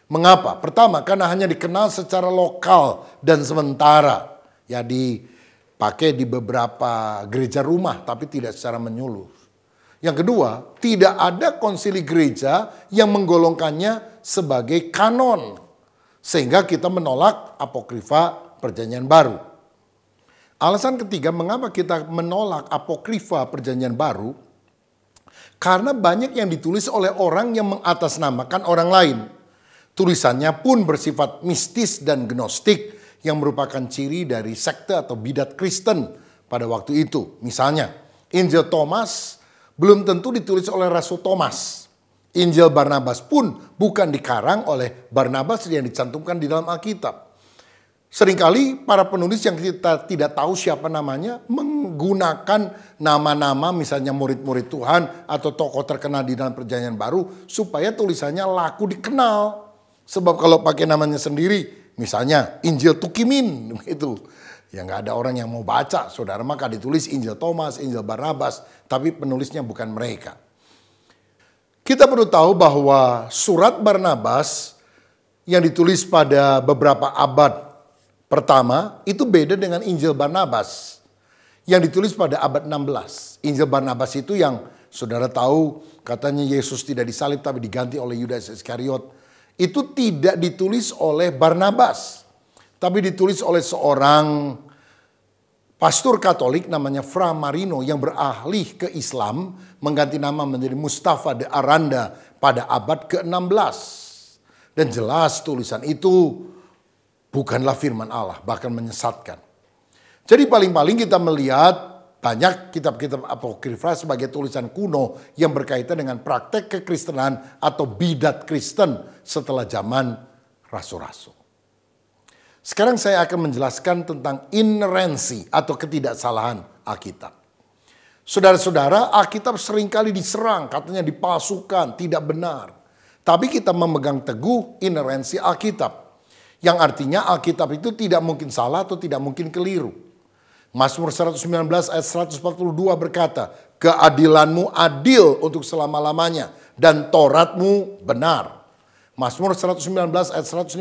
Mengapa? Pertama, karena hanya dikenal secara lokal dan sementara. Ya, dipakai di beberapa gereja rumah, tapi tidak secara menyeluruh. Yang kedua, tidak ada konsili gereja yang menggolongkannya sebagai kanon. Sehingga kita menolak apokrifa perjanjian baru. Alasan ketiga, mengapa kita menolak apokrifa perjanjian baru? Karena banyak yang ditulis oleh orang yang mengatasnamakan orang lain. Tulisannya pun bersifat mistis dan gnostik yang merupakan ciri dari sekte atau bidat Kristen pada waktu itu. Misalnya, Injil Thomas belum tentu ditulis oleh Rasul Thomas. Injil Barnabas pun bukan dikarang oleh Barnabas yang dicantumkan di dalam Alkitab. Seringkali para penulis yang kita tidak tahu siapa namanya menggunakan nama-nama misalnya murid-murid Tuhan atau tokoh terkenal di dalam perjanjian baru supaya tulisannya laku dikenal. Sebab kalau pakai namanya sendiri, misalnya Injil Tukimin itu, ya nggak ada orang yang mau baca, saudara, maka ditulis Injil Thomas, Injil Barnabas, tapi penulisnya bukan mereka. Kita perlu tahu bahwa surat Barnabas yang ditulis pada beberapa abad pertama itu beda dengan Injil Barnabas yang ditulis pada abad 16. Injil Barnabas itu yang saudara tahu katanya Yesus tidak disalib tapi diganti oleh Yudas Iskariot. Itu tidak ditulis oleh Barnabas, tapi ditulis oleh seorang pastor Katolik namanya Fra Marino yang beralih ke Islam, mengganti nama menjadi Mustafa de Aranda pada abad ke-16. Dan jelas tulisan itu bukanlah firman Allah, bahkan menyesatkan. Jadi paling-paling kita melihat banyak kitab-kitab apokrifa sebagai tulisan kuno yang berkaitan dengan praktek kekristenan atau bidat Kristen setelah zaman rasul-rasul. Sekarang saya akan menjelaskan tentang inerensi atau ketidaksalahan Alkitab. Saudara-saudara, Alkitab seringkali diserang, katanya dipalsukan, tidak benar. Tapi kita memegang teguh inerensi Alkitab. Yang artinya Alkitab itu tidak mungkin salah atau tidak mungkin keliru. Mazmur 119 ayat 142 berkata, keadilanmu adil untuk selama-lamanya dan Tauratmu benar. Mazmur 119 ayat 151,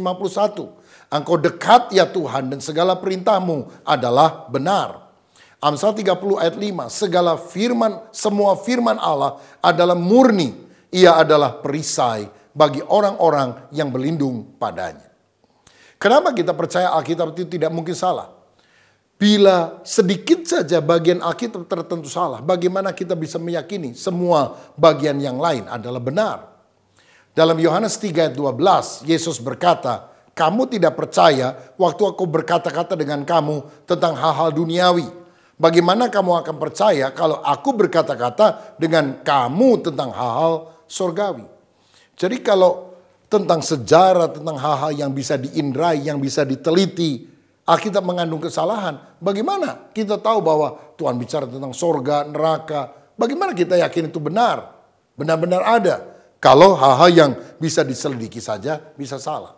engkau dekat ya Tuhan dan segala perintahmu adalah benar. Amsal 30 ayat 5, semua firman Allah adalah murni, ia adalah perisai bagi orang-orang yang berlindung padanya. Kenapa kita percaya Alkitab itu tidak mungkin salah? Bila sedikit saja bagian Alkitab tertentu salah, bagaimana kita bisa meyakini semua bagian yang lain adalah benar? Dalam Yohanes 3 ayat 12, Yesus berkata, kamu tidak percaya waktu aku berkata-kata dengan kamu tentang hal-hal duniawi. Bagaimana kamu akan percaya kalau aku berkata-kata dengan kamu tentang hal-hal surgawi? Jadi kalau tentang sejarah, tentang hal-hal yang bisa diindrai, yang bisa diteliti, Alkitab mengandung kesalahan. Bagaimana kita tahu bahwa Tuhan bicara tentang sorga, neraka? Bagaimana kita yakin itu benar? Benar-benar ada. Kalau hal-hal yang bisa diselidiki saja bisa salah.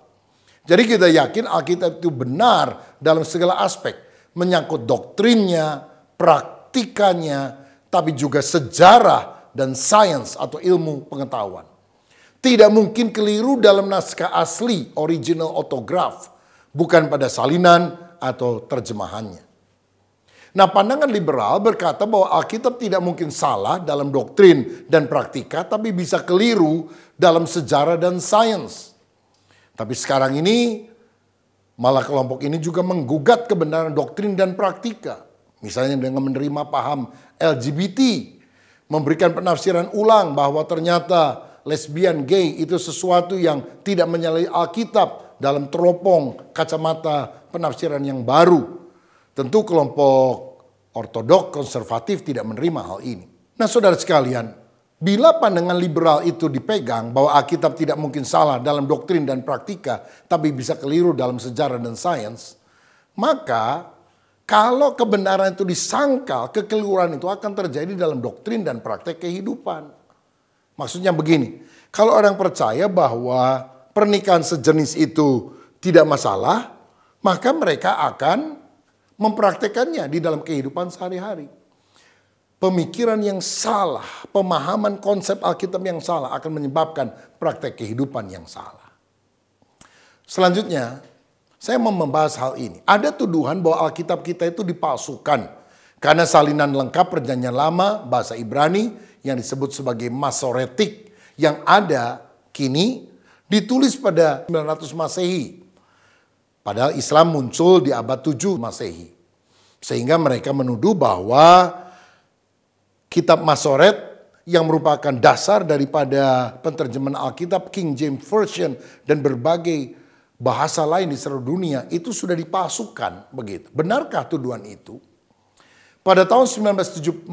Jadi kita yakin Alkitab itu benar dalam segala aspek. Menyangkut doktrinnya, praktikannya, tapi juga sejarah dan sains atau ilmu pengetahuan. Tidak mungkin keliru dalam naskah asli, original autograph, bukan pada salinan atau terjemahannya. Nah, pandangan liberal berkata bahwa Alkitab tidak mungkin salah dalam doktrin dan praktika, tapi bisa keliru dalam sejarah dan sains. Tapi sekarang ini, malah kelompok ini juga menggugat kebenaran doktrin dan praktika. Misalnya dengan menerima paham LGBT, memberikan penafsiran ulang bahwa ternyata lesbian, gay itu sesuatu yang tidak menyalahi Alkitab dalam teropong kacamata penafsiran yang baru. Tentu kelompok ortodok konservatif tidak menerima hal ini. Nah, saudara sekalian, bila pandangan liberal itu dipegang bahwa Alkitab tidak mungkin salah dalam doktrin dan praktika, tapi bisa keliru dalam sejarah dan sains, maka kalau kebenaran itu disangkal, kekeliruan itu akan terjadi dalam doktrin dan praktek kehidupan. Maksudnya begini, kalau orang percaya bahwa pernikahan sejenis itu tidak masalah, maka mereka akan mempraktekannya di dalam kehidupan sehari-hari. Pemikiran yang salah, pemahaman konsep Alkitab yang salah akan menyebabkan praktek kehidupan yang salah. Selanjutnya, saya mau membahas hal ini. Ada tuduhan bahwa Alkitab kita itu dipalsukan karena salinan lengkap Perjanjian Lama bahasa Ibrani yang disebut sebagai Masoretik yang ada kini ditulis pada 900 Masehi. Padahal Islam muncul di abad 7 Masehi. Sehingga mereka menuduh bahwa kitab Masoret yang merupakan dasar daripada penerjemahan Alkitab King James Version dan berbagai bahasa lain di seluruh dunia itu sudah dipalsukan begitu. Benarkah tuduhan itu? Pada tahun 1947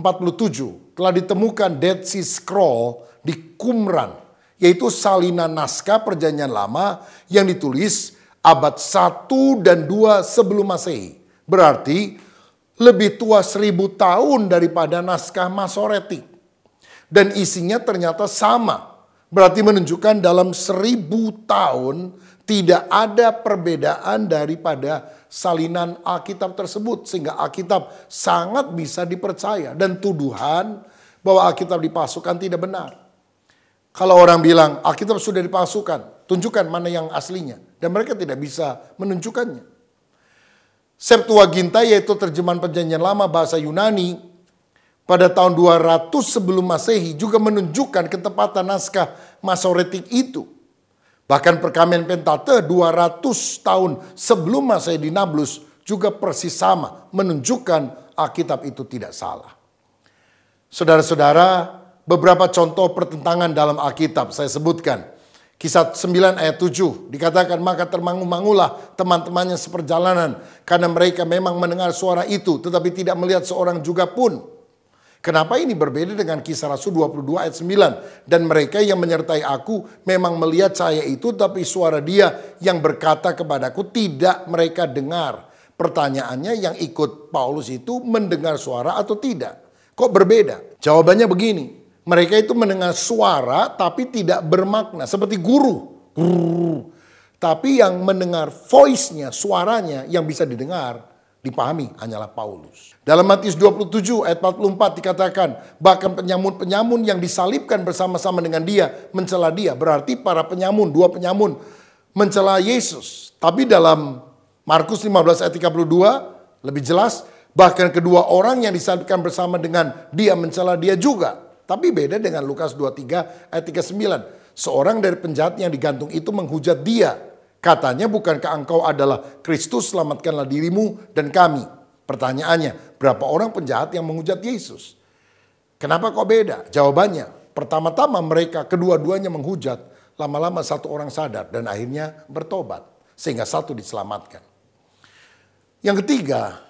telah ditemukan Dead Sea Scroll di Qumran, yaitu salinan naskah Perjanjian Lama yang ditulis abad 1 dan 2 sebelum Masehi. Berarti lebih tua 1000 tahun daripada naskah Masoretik. Dan isinya ternyata sama. Berarti menunjukkan dalam 1000 tahun tidak ada perbedaan daripada salinan Alkitab tersebut. Sehingga Alkitab sangat bisa dipercaya. Dan tuduhan bahwa Alkitab dipalsukan tidak benar. Kalau orang bilang Alkitab sudah dipalsukan, tunjukkan mana yang aslinya. Dan mereka tidak bisa menunjukkannya. Septuaginta yaitu terjemahan perjanjian lama bahasa Yunani pada tahun 200 sebelum Masehi juga menunjukkan ketepatan naskah Masoretik itu. Bahkan perkamian Pentateuch 200 tahun sebelum Masehi di Nablus juga persis sama, menunjukkan Alkitab itu tidak salah. Saudara-saudara, beberapa contoh pertentangan dalam Alkitab saya sebutkan. Kisah 9 ayat 7 dikatakan, maka termangu-mangulah teman-temannya seperjalanan karena mereka memang mendengar suara itu tetapi tidak melihat seorang juga pun. Kenapa ini berbeda dengan Kisah Rasul 22 ayat 9? Dan mereka yang menyertai aku memang melihat saya itu, tapi suara dia yang berkata kepadaku tidak mereka dengar. Pertanyaannya, yang ikut Paulus itu mendengar suara atau tidak? Kok berbeda? Jawabannya begini, mereka itu mendengar suara tapi tidak bermakna, seperti guru. Tapi yang mendengar voice-nya, suaranya yang bisa didengar, dipahami hanyalah Paulus. Dalam Matius 27 ayat 44 dikatakan, bahkan penyamun-penyamun yang disalibkan bersama-sama dengan dia, mencela dia. Berarti para penyamun, dua penyamun mencela Yesus. Tapi dalam Markus 15 ayat 32 lebih jelas, bahkan kedua orang yang disalibkan bersama dengan dia mencela dia juga. Tapi beda dengan Lukas 23 ayat 39. Seorang dari penjahat yang digantung itu menghujat dia. Katanya, bukankah engkau adalah Kristus, selamatkanlah dirimu dan kami. Pertanyaannya, berapa orang penjahat yang menghujat Yesus? Kenapa kok beda? Jawabannya, pertama-tama mereka kedua-duanya menghujat. Lama-lama satu orang sadar dan akhirnya bertobat. Sehingga satu diselamatkan. Yang ketiga,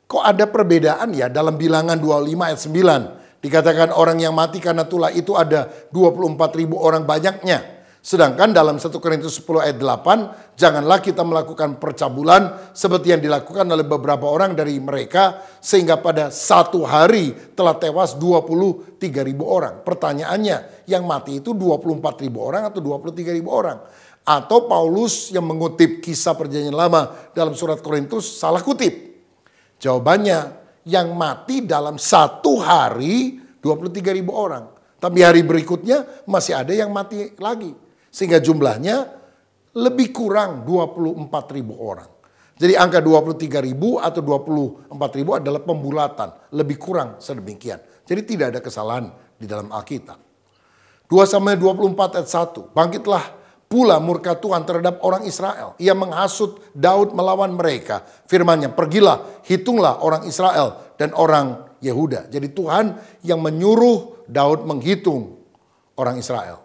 kok ada perbedaan ya dalam Bilangan 25 ayat 9. Dikatakan orang yang mati karena tulah itu ada 24.000 orang banyaknya. Sedangkan dalam 1 Korintus 10 ayat 8, janganlah kita melakukan percabulan seperti yang dilakukan oleh beberapa orang dari mereka, sehingga pada satu hari telah tewas 23.000 orang. Pertanyaannya, yang mati itu 24.000 orang atau 23.000 orang? Atau Paulus yang mengutip kisah perjanjian lama dalam surat Korintus salah kutip? Jawabannya, yang mati dalam satu hari 23.000 orang. Tapi hari berikutnya masih ada yang mati lagi. Sehingga jumlahnya lebih kurang 24.000 orang. Jadi angka 23.000 atau 24.000 adalah pembulatan. Lebih kurang sedemikian. Jadi tidak ada kesalahan di dalam Alkitab. 2 Samuel 24 ayat 1. Bangkitlah pula murka Tuhan terhadap orang Israel. Ia menghasut Daud melawan mereka. Firman-Nya, pergilah, hitunglah orang Israel dan orang Yehuda. Jadi Tuhan yang menyuruh Daud menghitung orang Israel.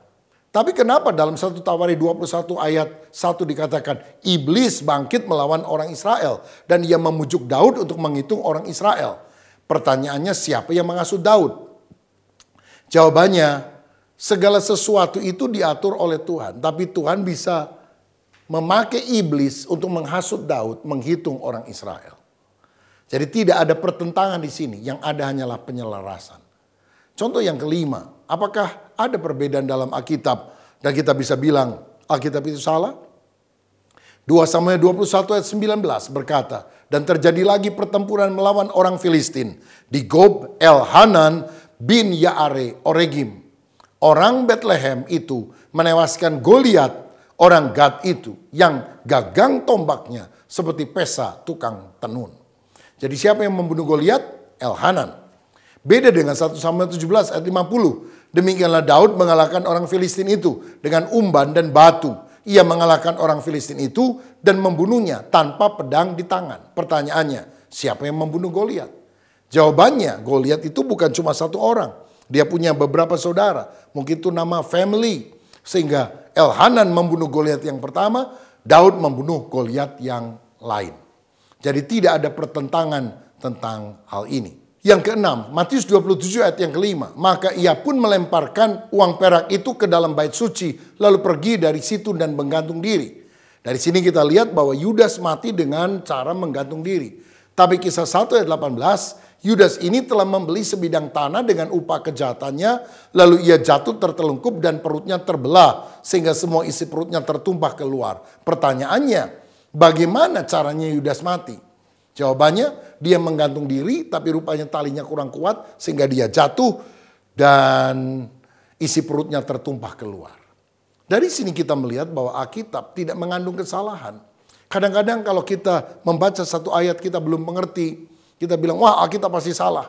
Tapi kenapa dalam 1 Tawari 21 ayat 1 dikatakan iblis bangkit melawan orang Israel dan ia memujuk Daud untuk menghitung orang Israel? Pertanyaannya, siapa yang menghasut Daud? Jawabannya, segala sesuatu itu diatur oleh Tuhan. Tapi Tuhan bisa memakai iblis untuk menghasut Daud menghitung orang Israel. Jadi tidak ada pertentangan di sini, yang ada hanyalah penyelarasan. Contoh yang kelima, apakah ada perbedaan dalam Alkitab dan kita bisa bilang Alkitab itu salah? 2 Samuel 21 ayat 19 berkata, dan terjadi lagi pertempuran melawan orang Filistin di Gob Elhanan bin Yaare Oregim. Orang Bethlehem itu menewaskan Goliat, orang Gad itu, yang gagang tombaknya seperti pesa tukang tenun. Jadi siapa yang membunuh Goliat? Elhanan. Beda dengan 1 Samuel 17 ayat 50. Demikianlah Daud mengalahkan orang Filistin itu dengan umban dan batu. Ia mengalahkan orang Filistin itu dan membunuhnya tanpa pedang di tangan. Pertanyaannya, siapa yang membunuh Goliat? Jawabannya, Goliat itu bukan cuma satu orang. Dia punya beberapa saudara. Mungkin itu nama family. Sehingga Elhanan membunuh Goliat yang pertama, Daud membunuh Goliat yang lain. Jadi tidak ada pertentangan tentang hal ini. Yang keenam, Matius 27 ayat yang kelima. Maka ia pun melemparkan uang perak itu ke dalam bait suci, lalu pergi dari situ dan menggantung diri. Dari sini kita lihat bahwa Yudas mati dengan cara menggantung diri. Tapi kisah 1 ayat 18, Yudas ini telah membeli sebidang tanah dengan upah kejahatannya, lalu ia jatuh tertelungkup dan perutnya terbelah, sehingga semua isi perutnya tertumpah keluar. Pertanyaannya, bagaimana caranya Yudas mati? Jawabannya, dia menggantung diri tapi rupanya talinya kurang kuat sehingga dia jatuh dan isi perutnya tertumpah keluar. Dari sini kita melihat bahwa Alkitab tidak mengandung kesalahan. Kadang-kadang kalau kita membaca satu ayat kita belum mengerti, kita bilang, wah Alkitab pasti salah.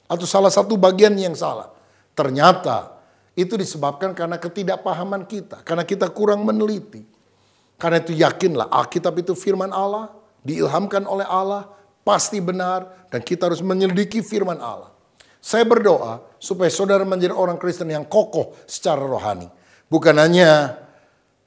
Atau salah satu bagian yang salah. Ternyata itu disebabkan karena ketidakpahaman kita. Karena kita kurang meneliti. Karena itu yakinlah Alkitab itu firman Allah, diilhamkan oleh Allah, pasti benar, dan kita harus menyelidiki firman Allah. Saya berdoa supaya saudara menjadi orang Kristen yang kokoh secara rohani. Bukan hanya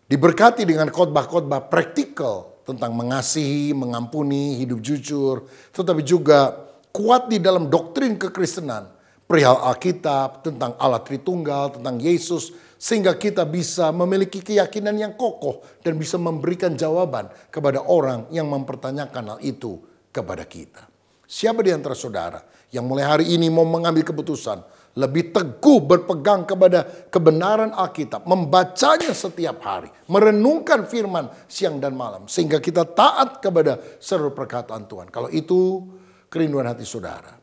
diberkati dengan khotbah-khotbah praktikal tentang mengasihi, mengampuni, hidup jujur, tetapi juga kuat di dalam doktrin kekristenan, perihal Alkitab, tentang Allah Tritunggal, tentang Yesus, sehingga kita bisa memiliki keyakinan yang kokoh dan bisa memberikan jawaban kepada orang yang mempertanyakan hal itu kepada kita. Siapa di antara saudara yang mulai hari ini mau mengambil keputusan, lebih teguh berpegang kepada kebenaran Alkitab, membacanya setiap hari, merenungkan firman siang dan malam, sehingga kita taat kepada seluruh perkataan Tuhan. Kalau itu kerinduan hati saudara,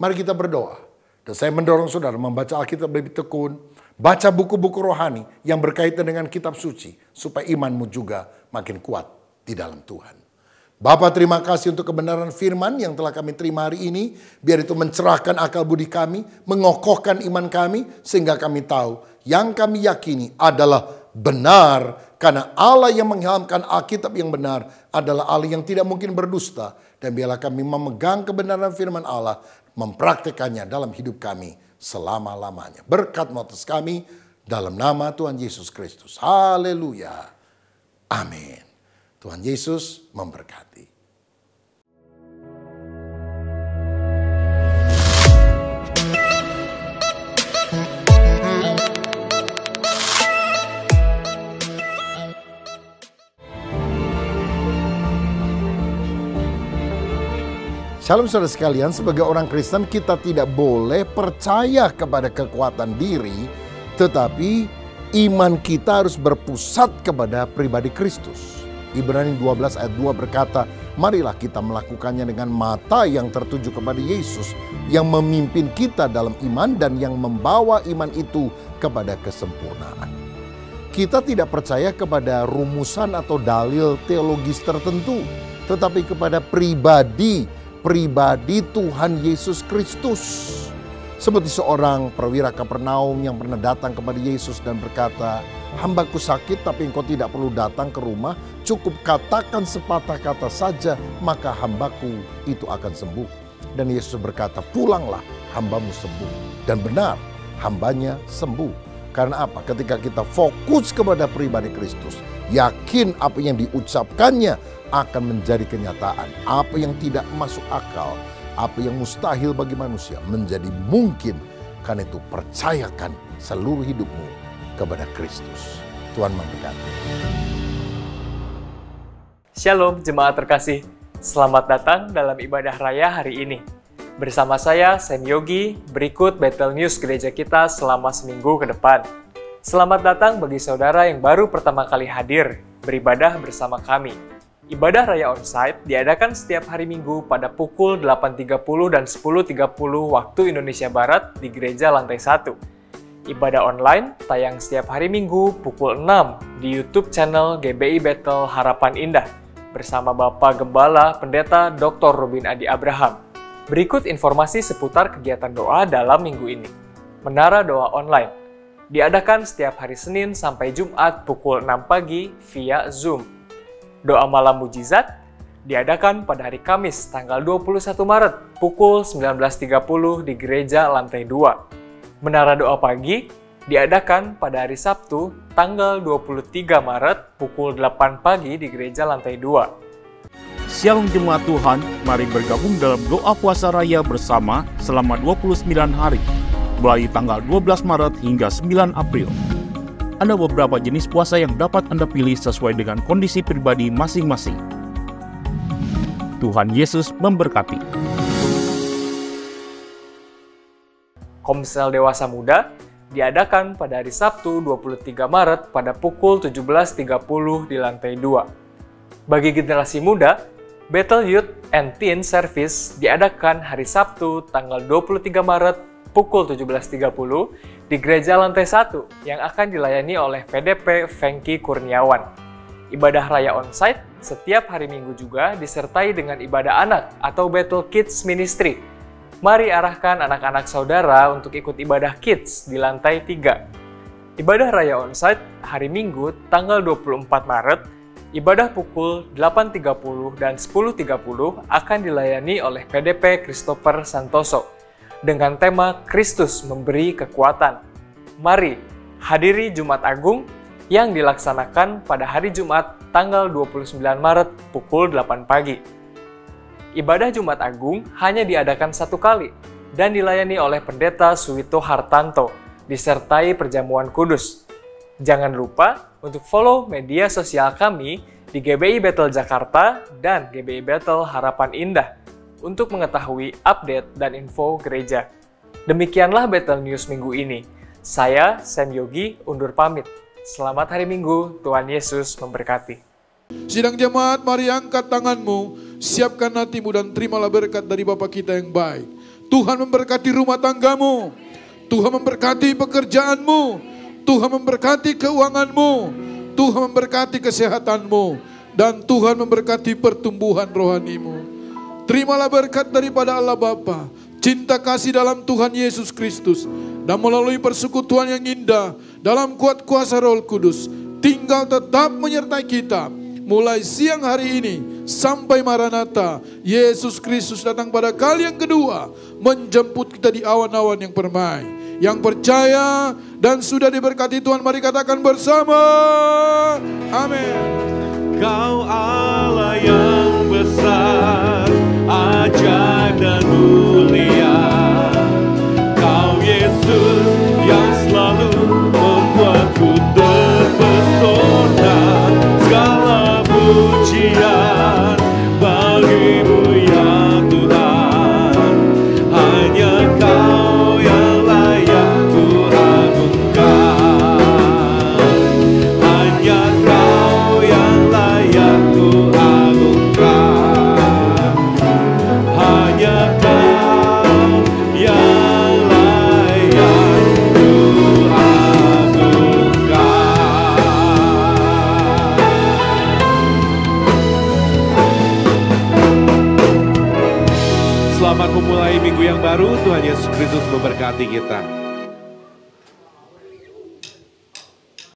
mari kita berdoa. Dan saya mendorong saudara membaca Alkitab lebih tekun, baca buku-buku rohani yang berkaitan dengan kitab suci, supaya imanmu juga makin kuat di dalam Tuhan. Bapa, terima kasih untuk kebenaran firman yang telah kami terima hari ini. Biar itu mencerahkan akal budi kami, mengokohkan iman kami, sehingga kami tahu yang kami yakini adalah benar. Karena Allah yang mengilhamkan Alkitab yang benar adalah Allah yang tidak mungkin berdusta. Dan biarlah kami memegang kebenaran firman Allah, mempraktekannya dalam hidup kami selama-lamanya. Berkat atas kami dalam nama Tuhan Yesus Kristus. Haleluya. Amin. Tuhan Yesus memberkati. Shalom saudara sekalian, sebagai orang Kristen kita tidak boleh percaya kepada kekuatan diri, tetapi iman kita harus berpusat kepada pribadi Kristus. Ibrani 12 ayat 2 berkata, marilah kita melakukannya dengan mata yang tertuju kepada Yesus, yang memimpin kita dalam iman dan yang membawa iman itu kepada kesempurnaan. Kita tidak percaya kepada rumusan atau dalil teologis tertentu, tetapi kepada pribadi Tuhan Yesus Kristus. Seperti seorang perwira Kapernaum yang pernah datang kepada Yesus dan berkata, hambaku sakit tapi engkau tidak perlu datang ke rumah, cukup katakan sepatah kata saja maka hambaku itu akan sembuh. Dan Yesus berkata, pulanglah, hambamu sembuh. Dan benar, hambanya sembuh. Karena apa? Ketika kita fokus kepada pribadi Kristus, yakin apa yang diucapkannya akan menjadi kenyataan. Apa yang tidak masuk akal, apa yang mustahil bagi manusia menjadi mungkin. Karena itu percayakan seluruh hidupmu kepada Kristus. Tuhan memberkati. Shalom jemaat terkasih, selamat datang dalam ibadah raya hari ini. Bersama saya, Sam Yogi, berikut Battle News gereja kita selama seminggu ke depan. Selamat datang bagi saudara yang baru pertama kali hadir beribadah bersama kami. Ibadah Raya Onsite diadakan setiap hari Minggu pada pukul 8.30 dan 10.30 waktu Indonesia Barat di Gereja Lantai 1. Ibadah online tayang setiap hari Minggu pukul 6 di YouTube channel GBI Bethel Harapan Indah bersama Bapak Gembala Pendeta Dr. Rubin Adi Abraham. Berikut informasi seputar kegiatan doa dalam minggu ini. Menara Doa Online diadakan setiap hari Senin sampai Jumat pukul 6 pagi via Zoom. Doa Malam Mujizat diadakan pada hari Kamis tanggal 21 Maret pukul 19.30 di Gereja Lantai 2. Menara Doa Pagi diadakan pada hari Sabtu tanggal 23 Maret pukul 8 pagi di Gereja Lantai 2. Shalom jemaat Tuhan, mari bergabung dalam doa puasa raya bersama selama 29 hari, mulai tanggal 12 Maret hingga 9 April. Ada beberapa jenis puasa yang dapat Anda pilih sesuai dengan kondisi pribadi masing-masing. Tuhan Yesus memberkati. Komsel Dewasa Muda diadakan pada hari Sabtu 23 Maret pada pukul 17.30 di lantai 2. Bagi generasi muda, Battle Youth and Teen Service diadakan hari Sabtu tanggal 23 Maret pukul 17.30 di Gereja Lantai 1 yang akan dilayani oleh PDP Fengki Kurniawan. Ibadah Raya Onsite Setiap hari Minggu juga disertai dengan ibadah anak atau Battle Kids Ministry. Mari arahkan anak-anak saudara untuk ikut ibadah Kids di lantai 3. Ibadah Raya Onsite hari Minggu tanggal 24 Maret, ibadah pukul 8.30 dan 10.30 akan dilayani oleh PDP Christopher Santoso dengan tema Kristus Memberi Kekuatan. Mari hadiri Jumat Agung yang dilaksanakan pada hari Jumat tanggal 29 Maret pukul 8 pagi. Ibadah Jumat Agung hanya diadakan satu kali dan dilayani oleh Pendeta Suwito Hartanto disertai perjamuan kudus. Jangan lupa untuk follow media sosial kami di GBI Bethel Jakarta dan GBI Bethel Harapan Indah untuk mengetahui update dan info gereja. Demikianlah Bethel News minggu ini. Saya, Sam Yogi, undur pamit. Selamat hari Minggu, Tuhan Yesus memberkati. Sidang jemaat, mari angkat tanganmu, siapkan hatimu dan terimalah berkat dari Bapa kita yang baik. Tuhan memberkati rumah tanggamu, Tuhan memberkati pekerjaanmu, Tuhan memberkati keuanganmu, Tuhan memberkati kesehatanmu, dan Tuhan memberkati pertumbuhan rohanimu. Terimalah berkat daripada Allah Bapa, cinta kasih dalam Tuhan Yesus Kristus, dan melalui persekutuan yang indah dalam kuat kuasa Roh Kudus, tinggal tetap menyertai kita mulai siang hari ini sampai Maranatha. Yesus Kristus datang pada kali yang kedua, menjemput kita di awan-awan yang permai. Yang percaya dan sudah diberkati Tuhan, mari katakan bersama, amin. Kau Allah yang besar, ajaib dan mulia. Kau Yesus yang selalu membuatku terpesona. Segala pujian bagimu ya Tuhan. Hanya Kau yang layak ku agungkan. Hanya Kau yang layak ku agungkan. Hanya Kau yang layak ku agungkan. Selamat memulai minggu yang baru. Tuhan Yesus Kristus memberkati kita.